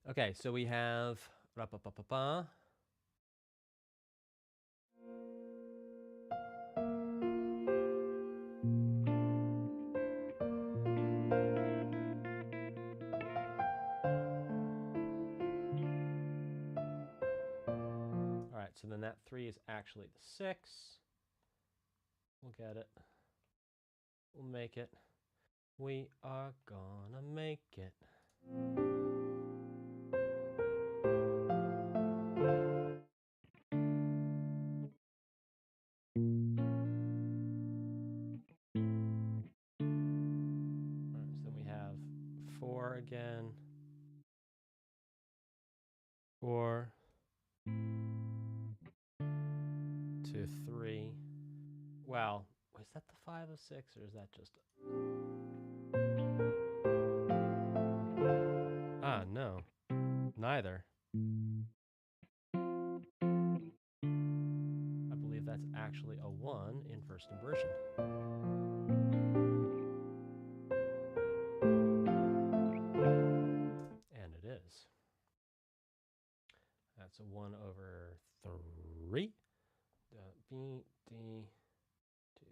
Okay, so we have... So then that 3 is actually the 6. We'll get it. We'll make it. We are gonna make it. All right, so then we have 4 again. 4 to 3. Wow, was that the 5 of 6 or is that just... no. Neither. I believe that's actually a 1 in first inversion. And it is. That's a 1 over 3. B, D, 2,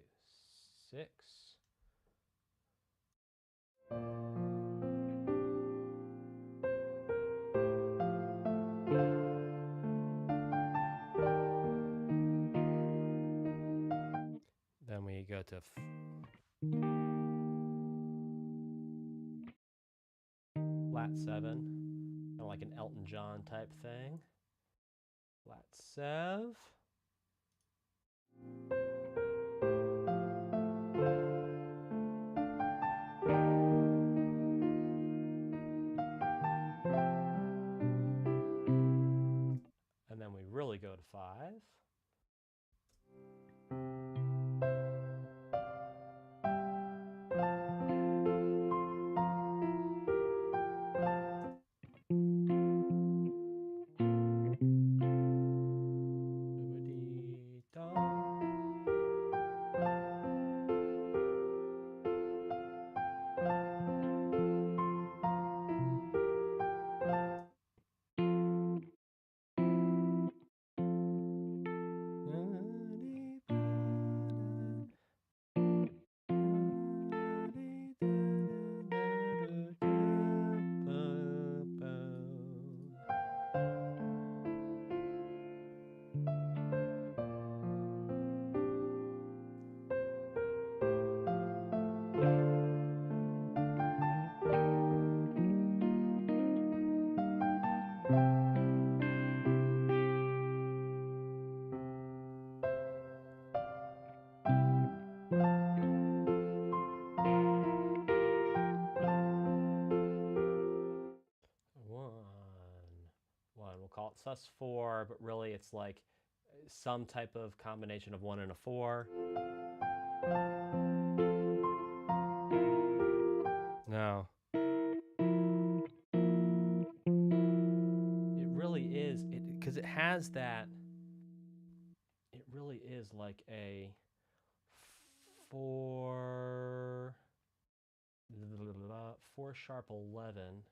6. Then we go to flat 7, kind of like an Elton John type thing. Flat 7. And then we really go to 5. We'll call it sus4, but really it's like some type of combination of 1 and a 4. No. It really is, because it has that, it really is like a 4 sharp 11.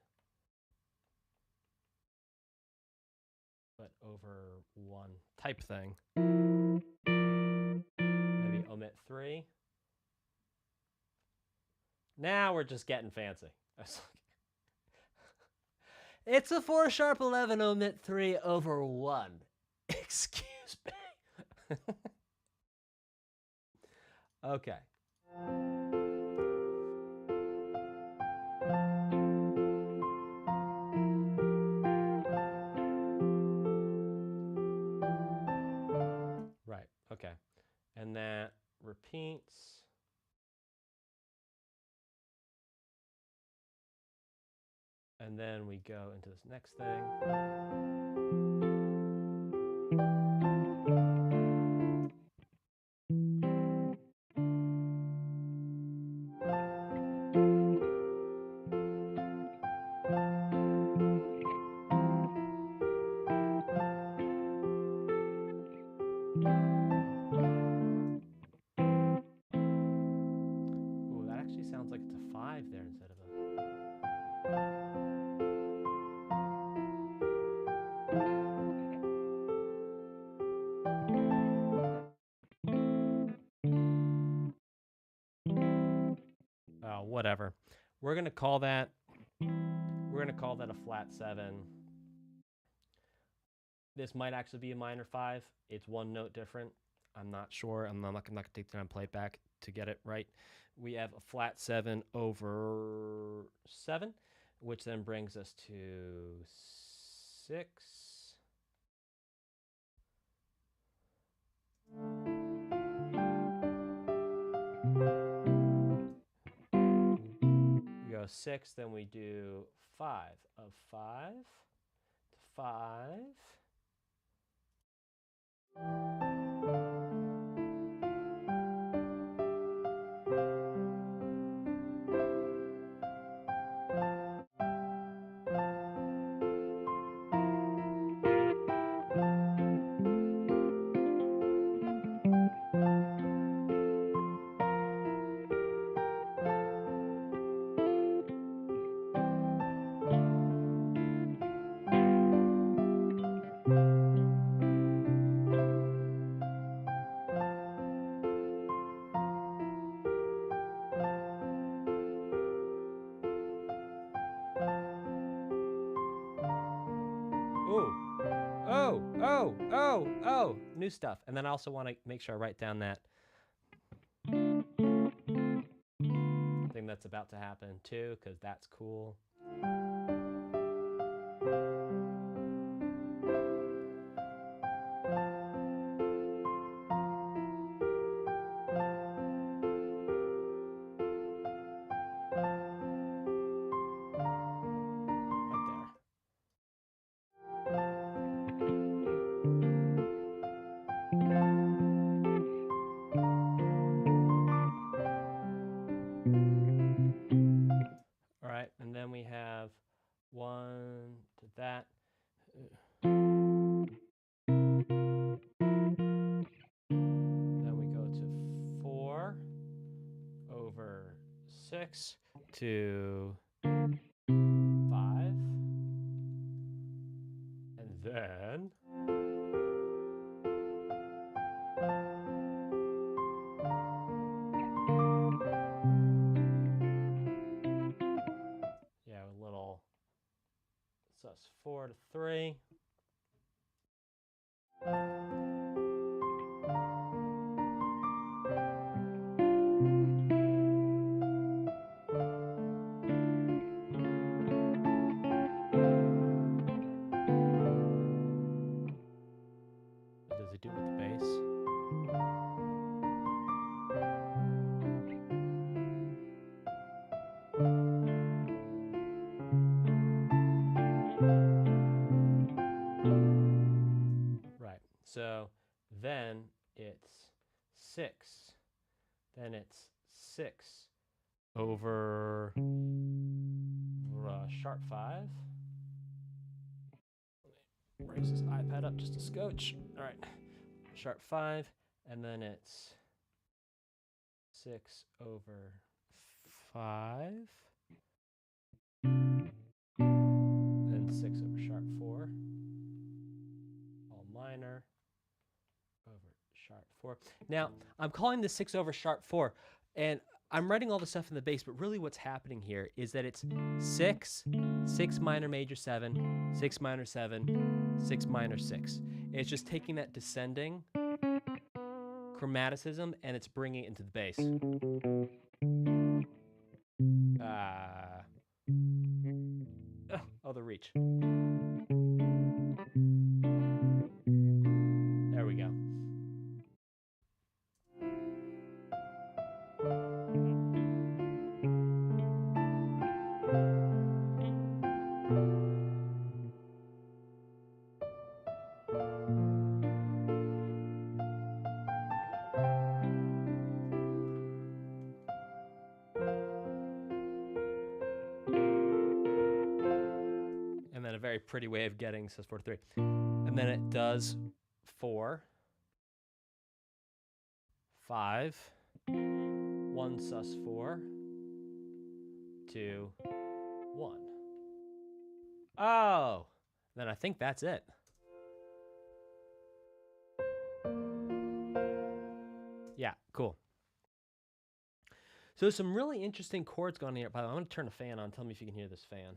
But over 1 type thing. Maybe omit 3. Now we're just getting fancy. It's a 4 sharp 11 omit 3 over 1. Excuse me. Okay. And then we go into this next thing. Ooh, that actually sounds like it's a 5 there instead of a... Oh, whatever. We're gonna call that a flat 7. This might actually be a minor 5. It's one note different. I'm not sure. I'm not gonna take the time to play it back to get it right. We have a flat 7 over 7, which then brings us to 6. We go 6, then we do 5 of 5 to 5. Oh, new stuff. And then I also want to make sure I write down that thing that's about to happen too, because that's cool. All right, and then we have 1 to that. Then we go to 4 over 6 to 5. And then... yeah, a little... so it's 4 to 3. What does it do with the bass? Right, so then it's 6. Then it's 6 over sharp 5. Let me raise this iPad up just a scotch. All right, sharp 5, and then it's 6 over 5, then 6 over sharp 4, all minor, over sharp 4. Now, I'm calling this 6 over sharp 4, and I'm writing all the stuff in the bass, but really what's happening here is that it's 6, 6 minor major 7, 6 minor 7, 6 minor 6. And it's just taking that descending chromaticism and it's bringing it into the bass. Oh, the reach. There we go. very pretty way of getting sus4 to 3. And then it does 4, 5, 1 sus4, 2, 1. Oh, then I think that's it. Yeah, cool. So some really interesting chords going on here. By the way, I'm going to turn the fan on. Tell me if you can hear this fan.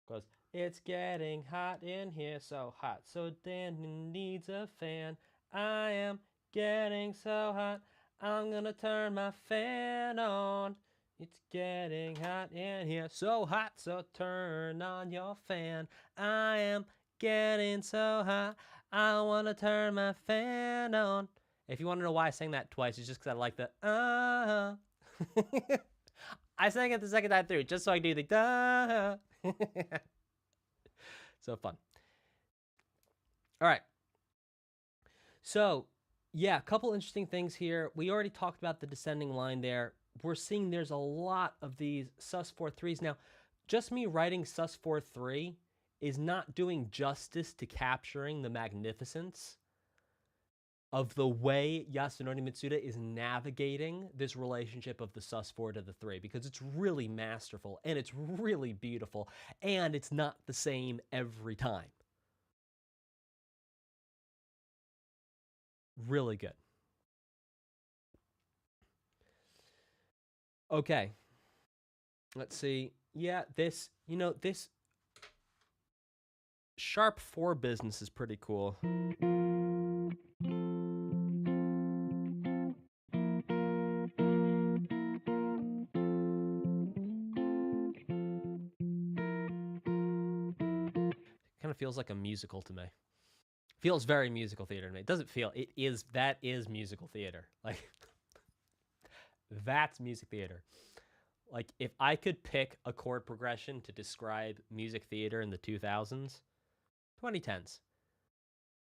It goes, it's getting hot in here, so hot. So Dan needs a fan. I am getting so hot. I'm going to turn my fan on. It's getting hot in here, so hot. So turn on your fan. I am getting so hot. I want to turn my fan on. If you want to know why I sang that twice, it's just because I like the I sang it the second time through just so I do the duh. So fun. All right. So, yeah, a couple interesting things here. We already talked about the descending line there. We're seeing there's a lot of these sus4 3s. Now, just me writing sus4 3 is not doing justice to capturing the magnificence of the way Yasunori Mitsuda is navigating this relationship of the sus4 to the 3, because it's really masterful and it's really beautiful, and it's not the same every time. Really good. Okay. Let's see. Yeah, this, this sharp 4 business is pretty cool. Kind of feels like a musical to me. Feels very musical theater to me. It doesn't feel, that is musical theater. Like, that's music theater. Like, if I could pick a chord progression to describe music theater in the 2000s, 2010s.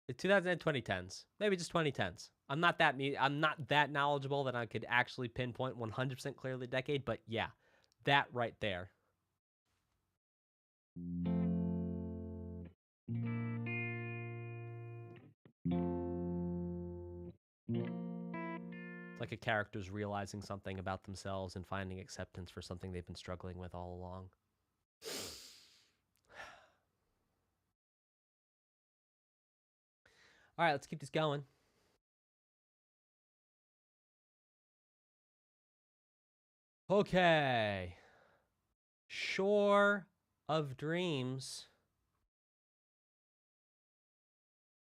The 2000s and 2010s. Maybe just 2010s. I'm not that knowledgeable that I could actually pinpoint 100% clearly the decade, but yeah, that right there. It's like a character's realizing something about themselves and finding acceptance for something they've been struggling with all along. All right, let's keep this going. Okay. Shore of Dreams.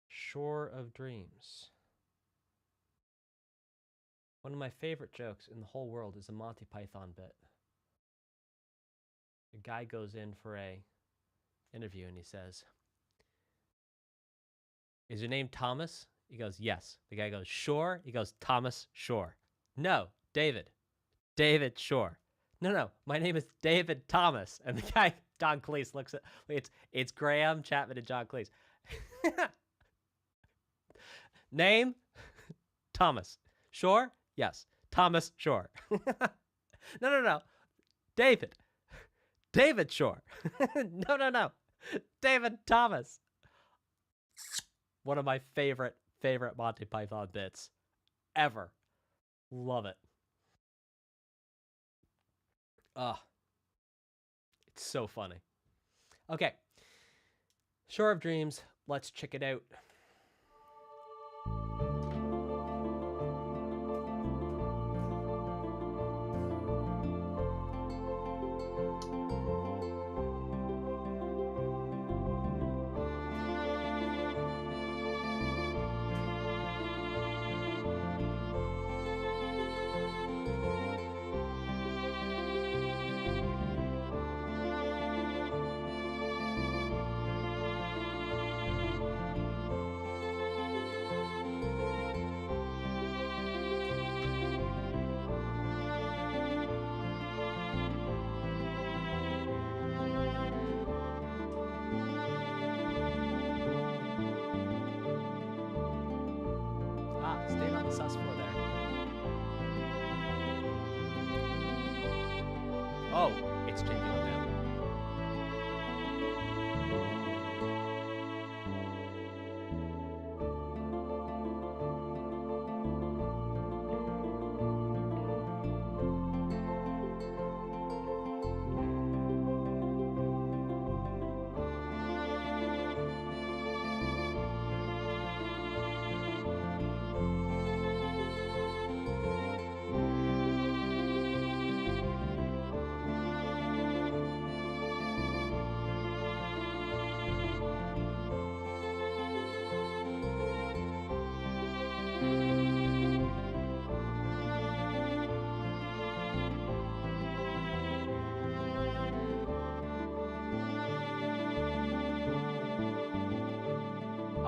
Shore of Dreams. One of my favorite jokes in the whole world is a Monty Python bit. A guy goes in for a interview and he says, "Is your name Thomas?" He goes, "Yes." The guy goes, "Shore?" He goes, "Thomas Shore." "No, David. David Shore." No, my name is David Thomas." And the guy, John Cleese, looks at, it's Graham Chapman and John Cleese. Name? Thomas. Shore? Yes. Thomas Shore. No. David. David Shore. No. David Thomas. One of my favorite Monty Python bits ever. Love it. It's so funny. Okay. Shore of Dreams. Let's check it out. Stayed on the sus4 there. Oh, it's changing up now.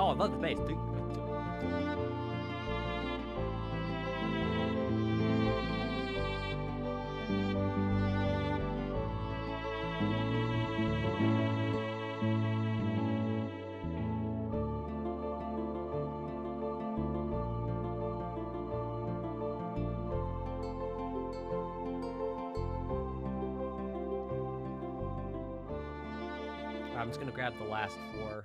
Oh, I love the bass. I'm just gonna grab the last 4.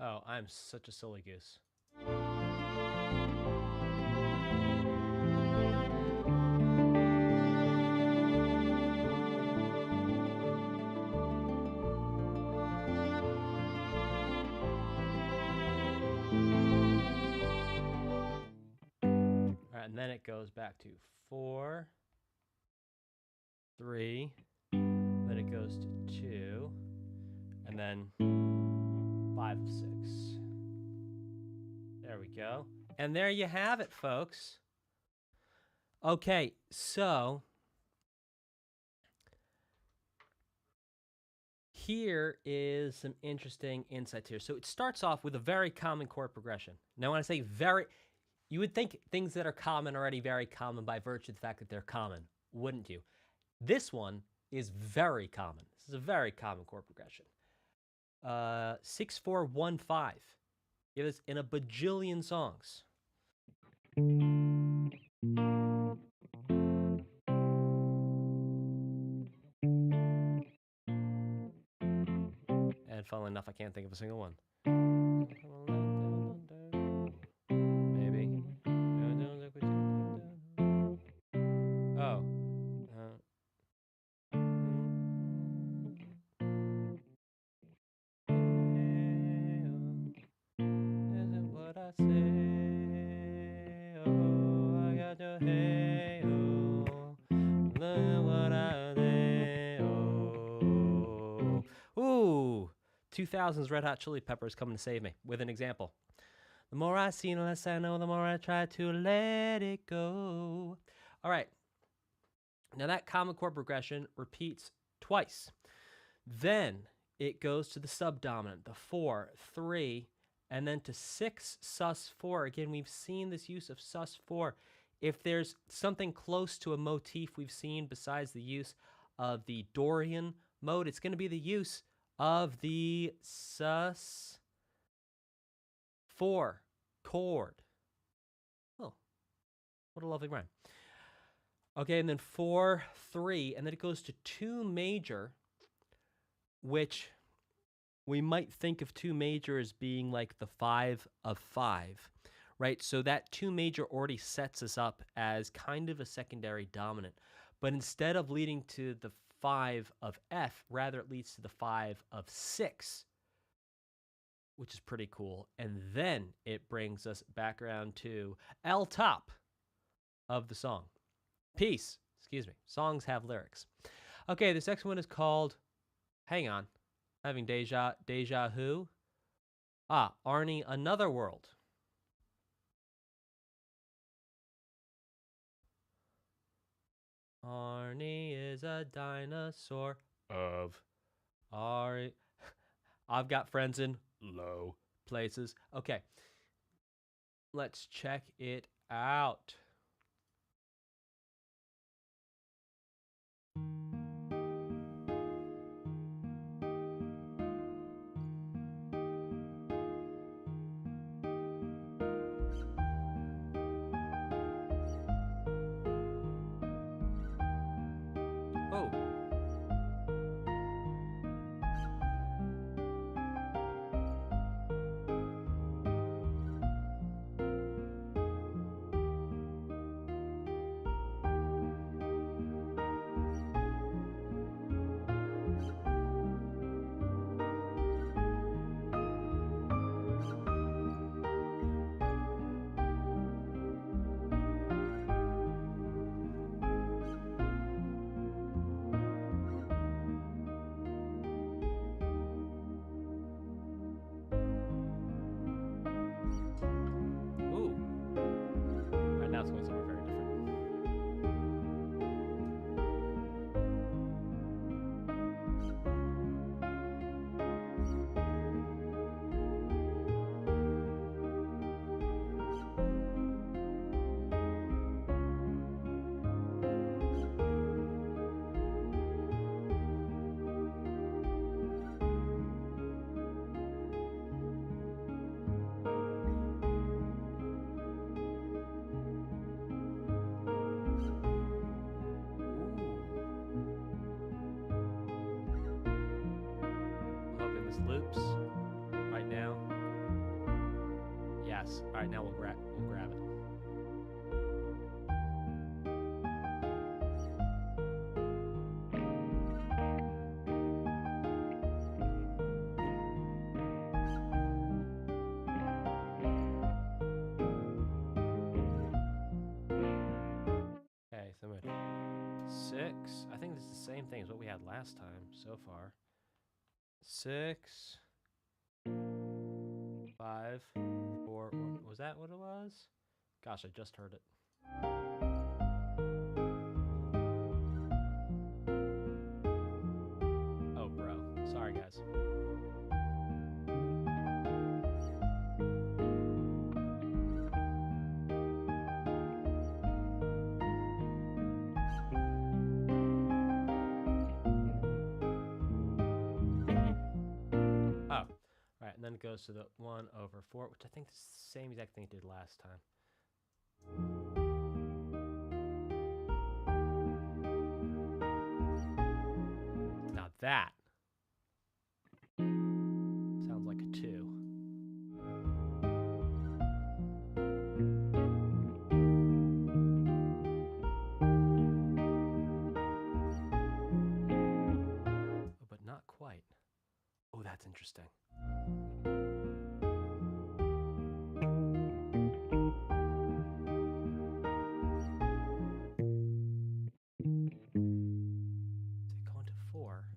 Oh, I'm such a silly goose. All right, and then it goes back to 4, 3, then it goes to 2, and then 5 of 6. There we go. And there you have it, folks. Okay, so here is some interesting insights here. So it starts off with a very common chord progression. Now, when I say very, you would think things that are common are already very common by virtue of the fact that they're common, wouldn't you? This one is very common. This is a very common chord progression. 6, 4, 1, 5. It is in a bajillion songs. And funnily enough, I can't think of a single one. Maybe. Oh. Isn't what I say? Oh, I got your hey, oh. Look what I say, oh. Ooh. 2000's Red Hot Chili Peppers coming to save me with an example. The more I see, the less I know, the more I try to let it go. All right. Now that common chord progression repeats twice. Then it goes to the subdominant, the 4, 3, and then to 6 sus4. Again, we've seen this use of sus4. If there's something close to a motif we've seen besides the use of the Dorian mode, it's going to be the use of the sus4 chord. Oh, what a lovely rhyme. Okay, and then 4, 3, and then it goes to 2 major, which we might think of 2 major as being like the 5 of 5, right? So that 2 major already sets us up as kind of a secondary dominant. But instead of leading to the 5 of F, rather it leads to the 5 of 6, which is pretty cool. And then it brings us back around to L top of the song. Peace. Excuse me. Songs have lyrics. Okay, this next one is called, hang on, having deja who? Arni, Another World. Arni is a dinosaur of Ari. I've got friends in low places. Okay, let's check it out. Oh. those loops right now. Yes. All right, now we'll grab it. Okay, so I'm at 6. I think this is the same thing as what we had last time so far. 6, 5, 4. Was that what it was? Gosh, I just heard it. Oh, bro. Sorry, guys. Oh, right, and then it goes to the 1/4, which I think is the same exact thing it did last time. Now that sounds like a 2. Oh, but not quite. Oh, that's interesting. Is it going to 4?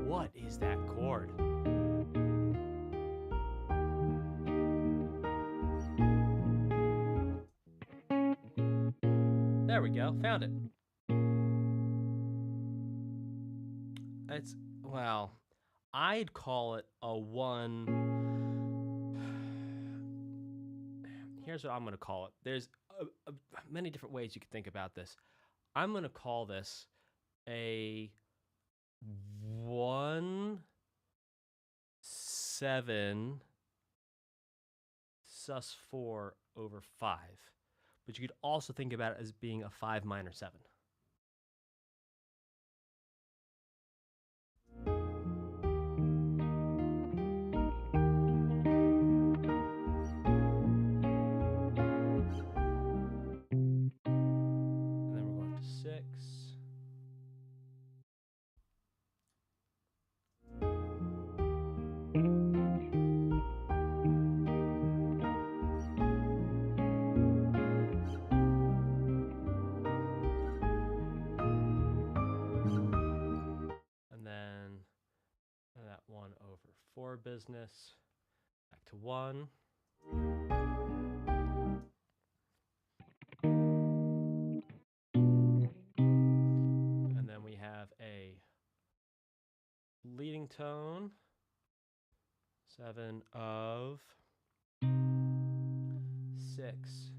What is that chord? There we go. Found it. It's, well, I'd call it a 1. Here's what I'm going to call it. There's many different ways you could think about this. I'm going to call this a 1, 7 sus4/5. But you could also think about it as being a 5 minor 7. And then we're going to 6. And then that 1/4 business, back to 1. And then we have a leading tone, 7/6,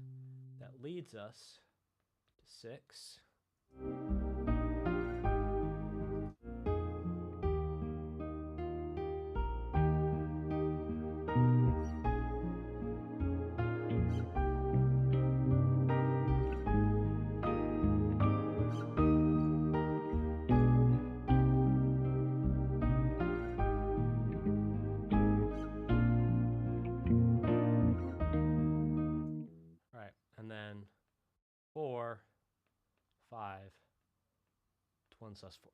that leads us to 6. Right, and then 4, 5, to 1 sus4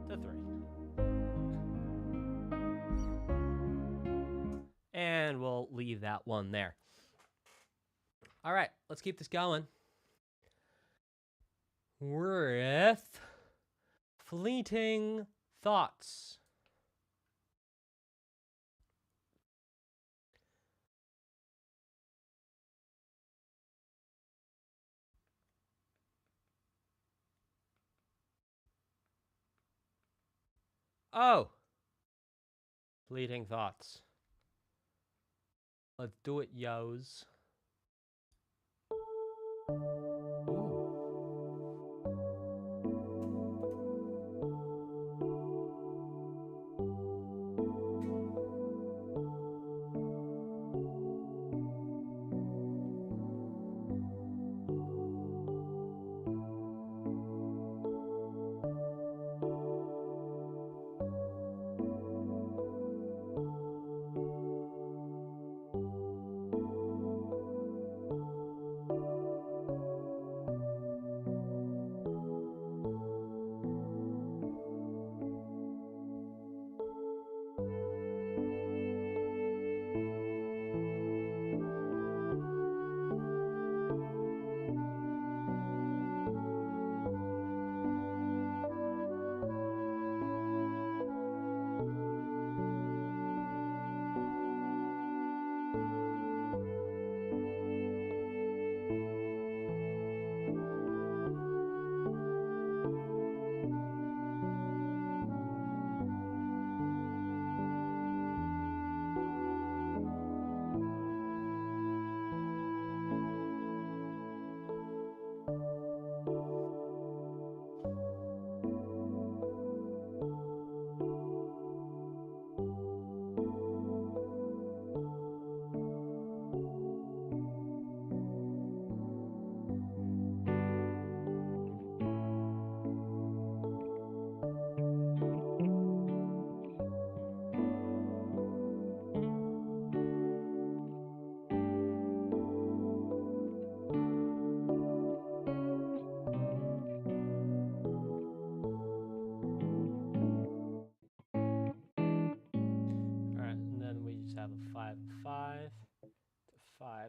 to 3. And we'll leave that one there. All right, let's keep this going with fleeting thoughts. Oh, fleeting thoughts. Let's do it, yos. Ooh.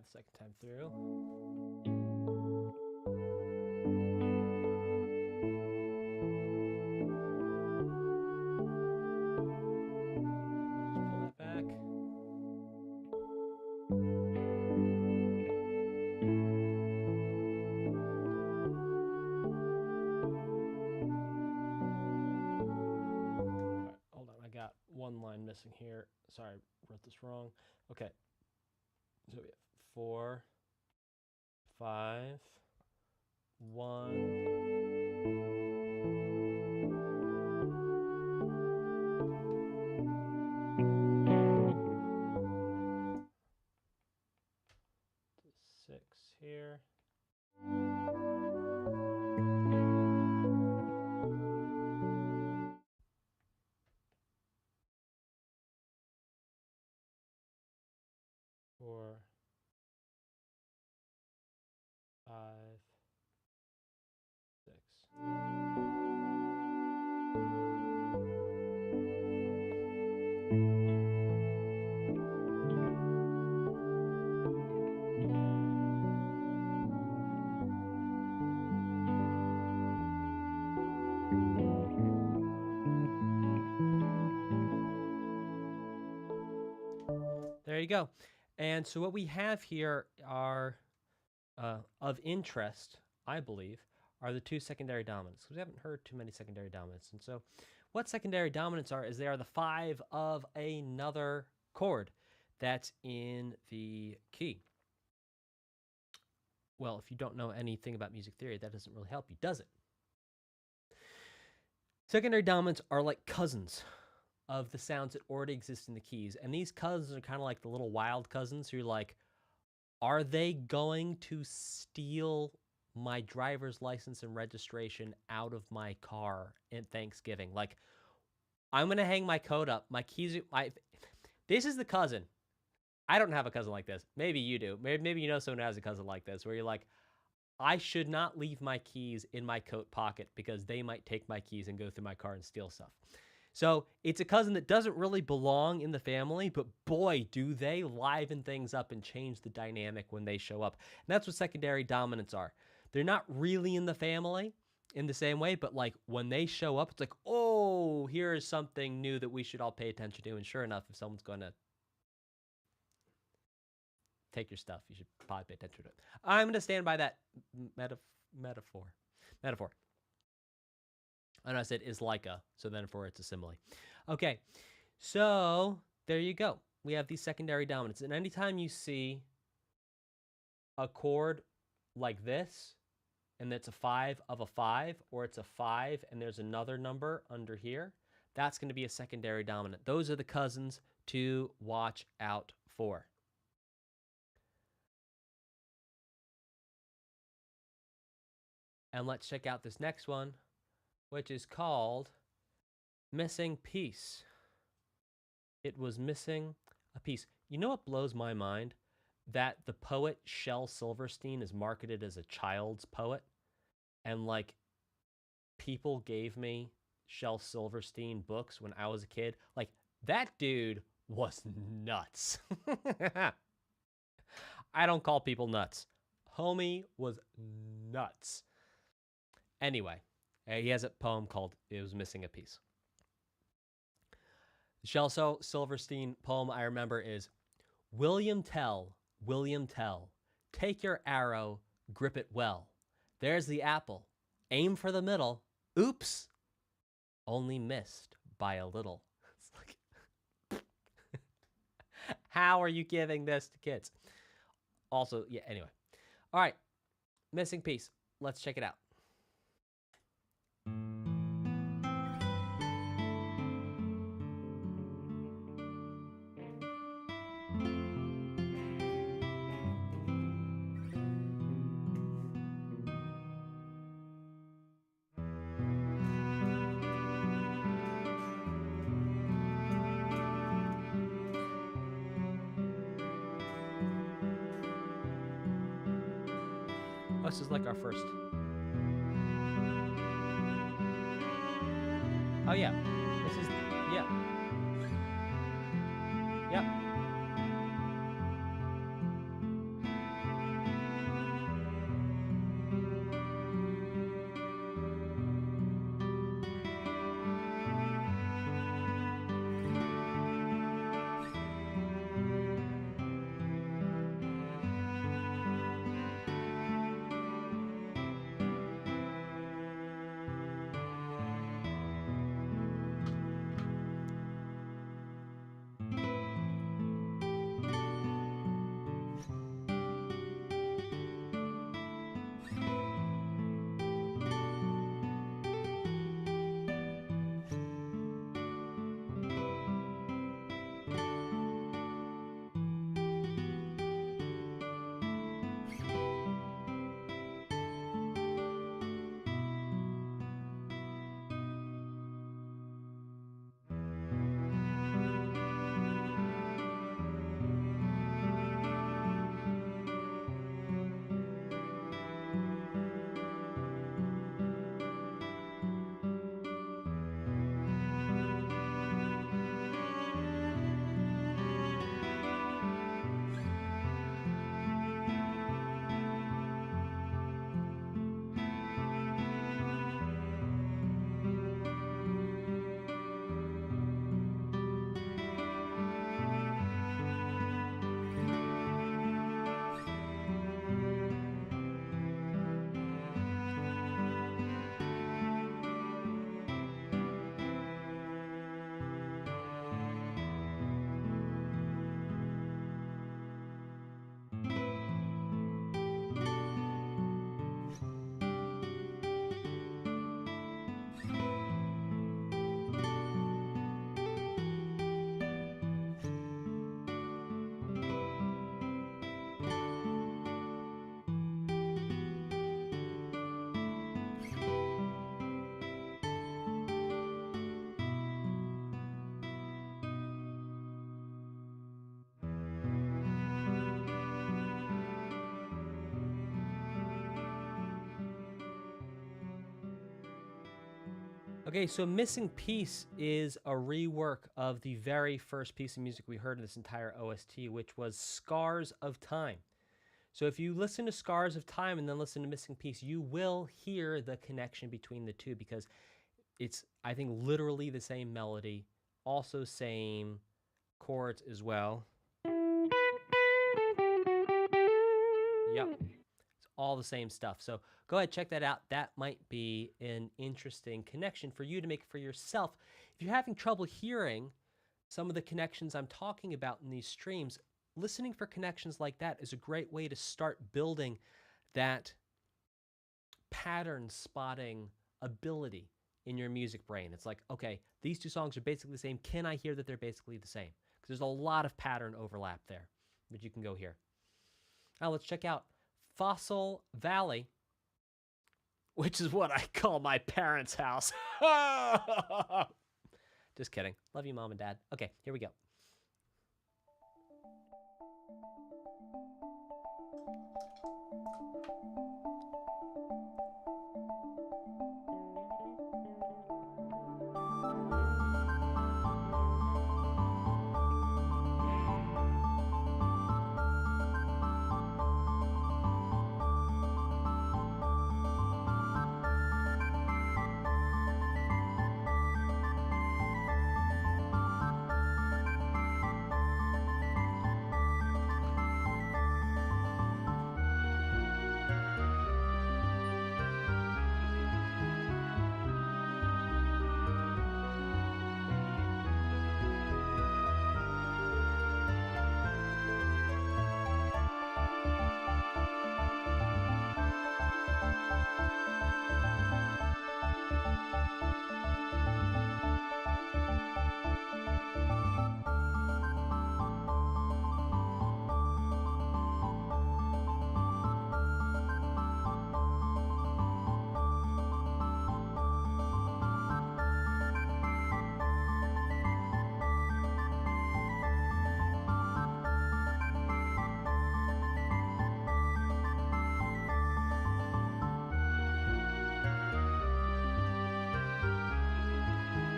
the second time through. Just pull that back. All right, hold on. I got one line missing here. Sorry, I wrote this wrong. Okay. So we have 4, 5, 1. To 6 here. Four, 5, 6. There you go. And so what we have here are, of interest, I believe, are the 2 secondary dominants. Because we haven't heard too many secondary dominants. And so what secondary dominants are is they are the 5 of another chord that's in the key. Well, if you don't know anything about music theory, that doesn't really help you, does it? Secondary dominants are like cousins of the sounds that already exist in the keys. And these cousins are kind of like the little wild cousins who are like, are they going to steal my driver's license and registration out of my car at Thanksgiving? Like, I'm going to hang my coat up. My keys are... This is the cousin. I don't have a cousin like this. Maybe you do. Maybe you know someone who has a cousin like this, where you're like, I should not leave my keys in my coat pocket because they might take my keys and go through my car and steal stuff. So it's a cousin that doesn't really belong in the family, but boy, do they liven things up and change the dynamic when they show up. And that's what secondary dominants are. They're not really in the family in the same way, but like when they show up, it's like, oh, here is something new that we should all pay attention to. And sure enough, if someone's going to take your stuff, you should probably pay attention to it. I'm going to stand by that metaphor. I know I said is like a, so then for it's a simile. Okay, so there you go. We have these secondary dominants. And anytime you see a chord like this, and it's a 5 of a 5, or it's a 5 and there's another number under here, that's going to be a secondary dominant. Those are the cousins to watch out for. And let's check out this next one, which is called Missing Piece. It was missing a piece. You know what blows my mind? That the poet Shel Silverstein is marketed as a child's poet. And like, people gave me Shel Silverstein books when I was a kid. Like, that dude was nuts. I don't call people nuts. Homie was nuts. Anyway, he has a poem called It Was Missing a Piece. The Shel Silverstein poem I remember is, William Tell, take your arrow, grip it well. There's the apple, aim for the middle. Oops, only missed by a little. It's like, how are you giving this to kids? Also, yeah, anyway. All right, Missing Piece. Let's check it out. This is like our first. Oh yeah, this is, yeah. Yep. Okay, so Missing Piece is a rework of the very first piece of music we heard in this entire OST, which was Scars of Time. So if you listen to Scars of Time and then listen to Missing Piece, you will hear the connection between the two because it's, I think, literally the same melody, also same chords as well. Yep. It's all the same stuff. So go ahead, check that out. That might be an interesting connection for you to make for yourself. If you're having trouble hearing some of the connections I'm talking about in these streams, listening for connections like that is a great way to start building that pattern spotting ability in your music brain. It's like, okay, these two songs are basically the same. Can I hear that they're basically the same? Because there's a lot of pattern overlap there, but you can go here. Now let's check out Fossil Valley, which is what I call my parents' house. Just kidding. Love you, Mom and Dad. Okay, here we go.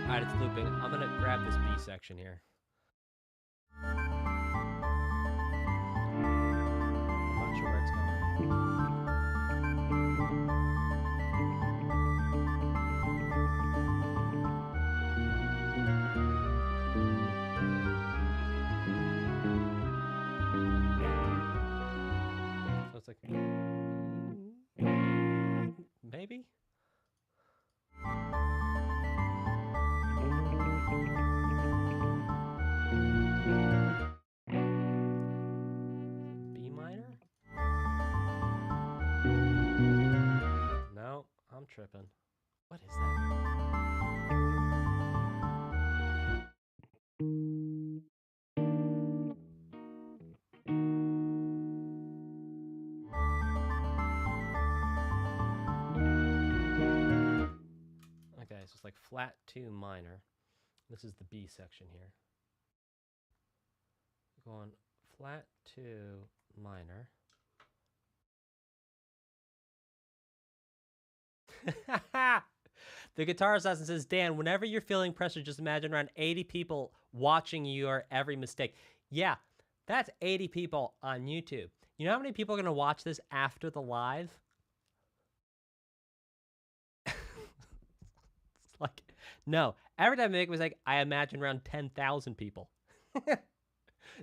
All right, it's looping. I'm going to grab this B section here. I'm not sure where it's going. So it's like, maybe? B minor? No, I'm tripping. What is that? Okay, so it's like flat 2 minor. This is the B section here. Going flat 2 minor. The Guitar Assassin says, Dan, whenever you're feeling pressure, just imagine around 80 people watching your every mistake. Yeah, that's 80 people on YouTube. You know how many people are going to watch this after the live? It's like, no. Every time I make a mistake, I imagine around 10,000 people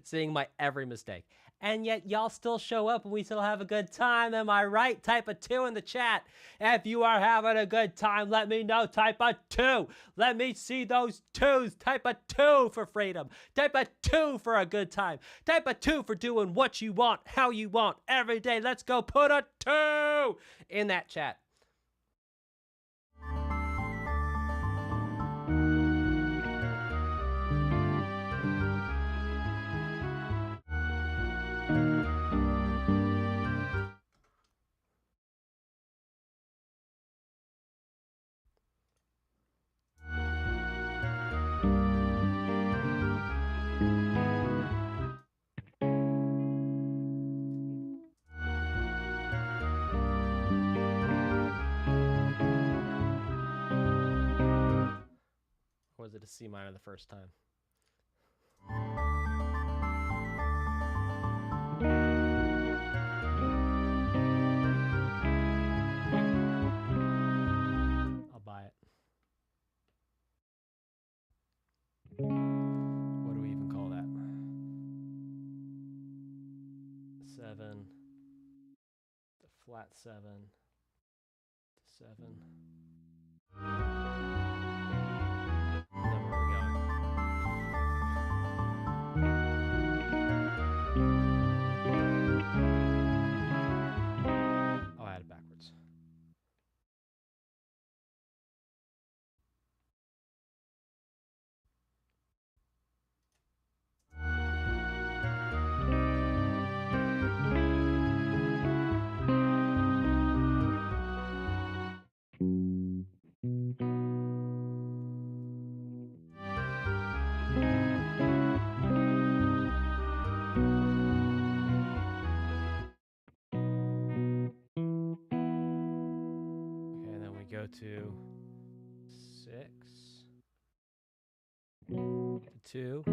seeing my every mistake. And yet y'all still show up and we still have a good time. Am I right? Type a 2 in the chat. If you are having a good time, let me know. Type a 2. Let me see those 2s. Type a 2 for freedom. Type a 2 for a good time. Type a 2 for doing what you want, how you want, every day. Let's go put a 2 in that chat. was it a C minor the first time? I'll buy it. What do we even call that? 7 to flat 7 to 7. And then where are we going? Oh, I had it backwards. Go to 6 to 2.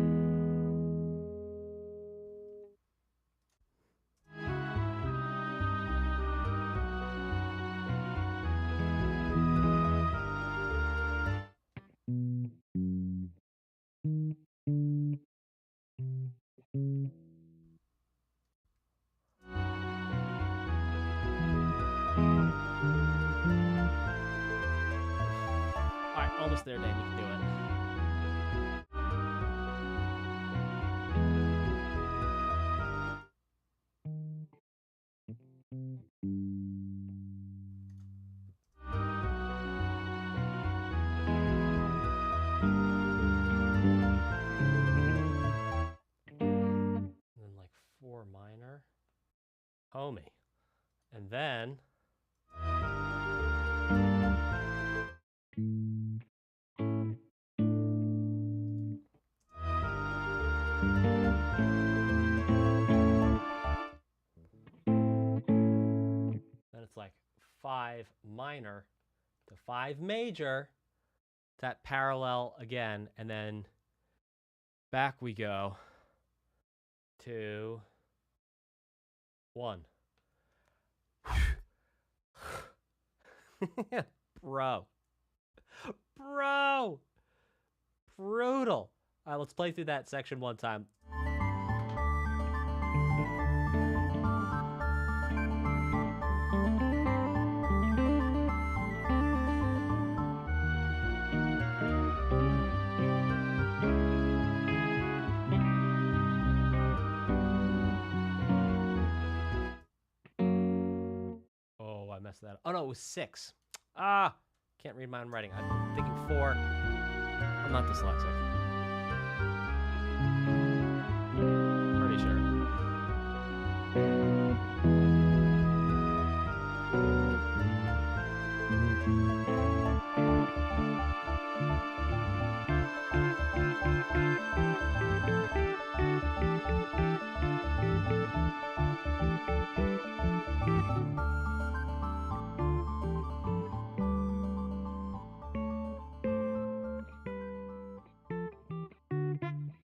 Almost there, Dan. You can do it. And then like 4 minor. Homie. And then... then it's like 5 minor to 5 major. That parallel again, and then back we go to 1. Bro. Brutal. All right, let's play through that section one time. Oh, I messed that up. Oh, no, it was 6. Ah, can't read my own writing. I'm thinking 4. I'm not dyslexic. Pretty sure.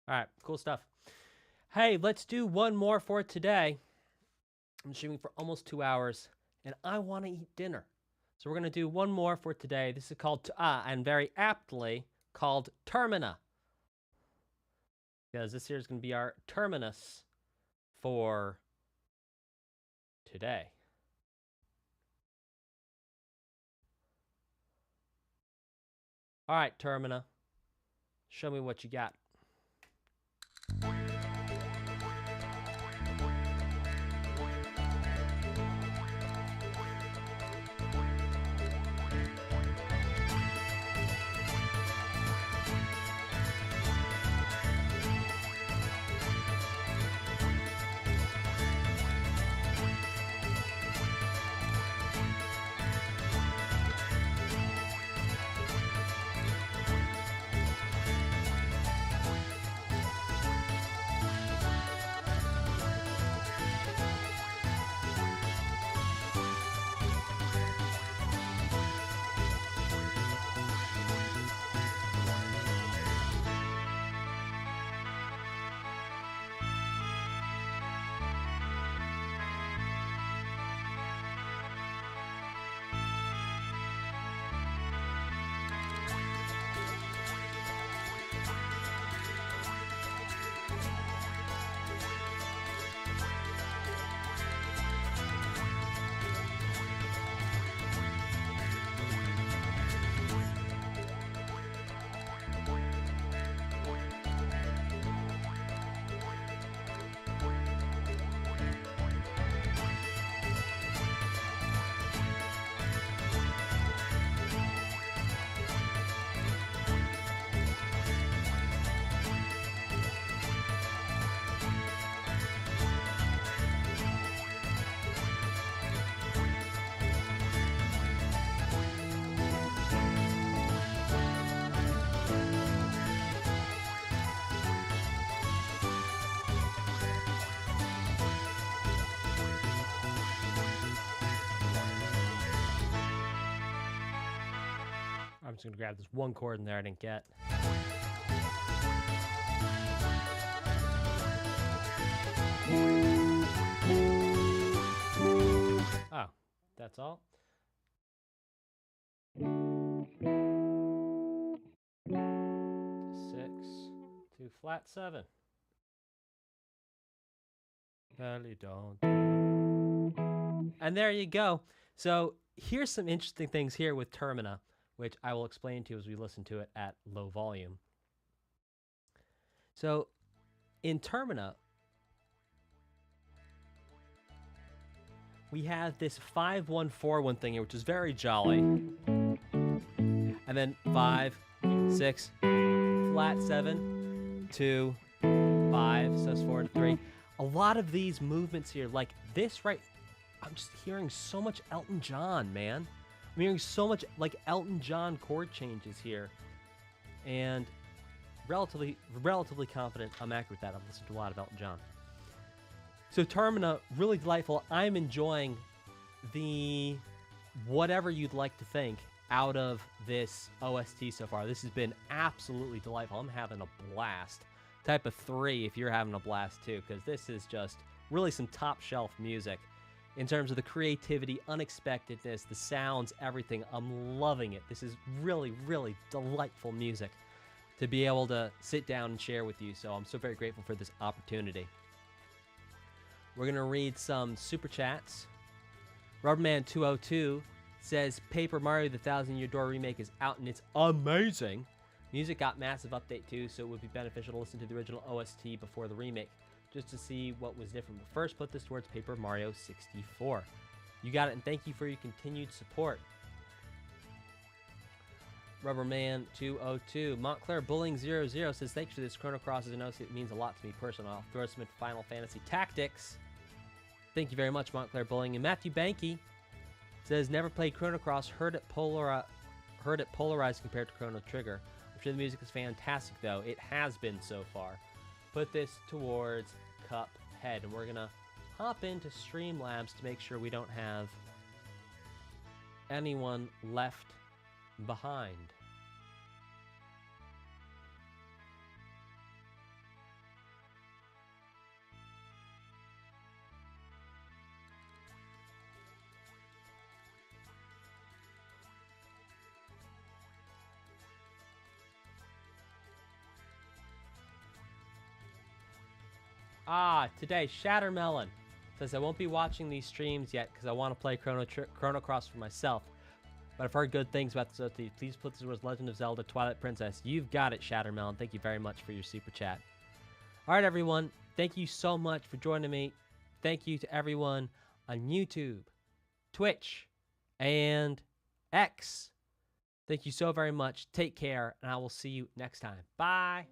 All right, cool stuff. Hey, let's do one more for today. I'm streaming for almost 2 hours, and I want to eat dinner. So we're going to do one more for today. This is called, and very aptly, called Termina. Because this here is going to be our terminus for today. All right, Termina. Show me what you got. I'm just going to grab this one chord in there I didn't get. Oh, that's all. 6 to flat 7. And there you go. So here's some interesting things here with Termina, which I will explain to you as we listen to it at low volume. So in Termina, we have this 5-1-4-1 thing here, which is very jolly. And then 5, 6, flat 7, 2, 5, so it's 4 to 3. A lot of these movements here, like this right, I'm just hearing so much Elton John, man. I'm hearing so much like Elton John chord changes here. And relatively confident I'm accurate with that. I've listened to a lot of Elton John. So Termina, really delightful. I'm enjoying the whatever you'd like to think out of this OST so far. This has been absolutely delightful. I'm having a blast. Type of 3 if you're having a blast too, because this is just really some top shelf music in terms of the creativity, unexpectedness, the sounds, everything. I'm loving it. This is really, really delightful music to be able to sit down and share with you. So I'm so very grateful for this opportunity. We're going to read some super chats. Rubberman202 says, Paper Mario The Thousand Year Door remake is out and it's amazing. Music got massive update too, so it would be beneficial to listen to the original OST before the remake, just to see what was different. But first, put this towards Paper Mario 64. You got it, and thank you for your continued support. Rubberman202. Montclair Bullying 00 says, thanks for this. ChronoCross is an OST. It means a lot to me personally. I'll throw some into Final Fantasy Tactics. Thank you very much, Montclair Bullying. And Matthew Banky says, never played ChronoCross. Heard it polarized compared to Chrono Trigger. I'm sure the music is fantastic, though. It has been so far. Put this towards Cuphead. And we're going to hop into Streamlabs to make sure we don't have anyone left behind. Today, Shattermelon says, I won't be watching these streams yet because I want to play ChronoCross for myself. But I've heard good things about this OST. Please put this towards Legend of Zelda Twilight Princess. You've got it, Shattermelon. Thank you very much for your super chat. All right, everyone. Thank you so much for joining me. Thank you to everyone on YouTube, Twitch, and X. Thank you so very much. Take care, and I will see you next time. Bye.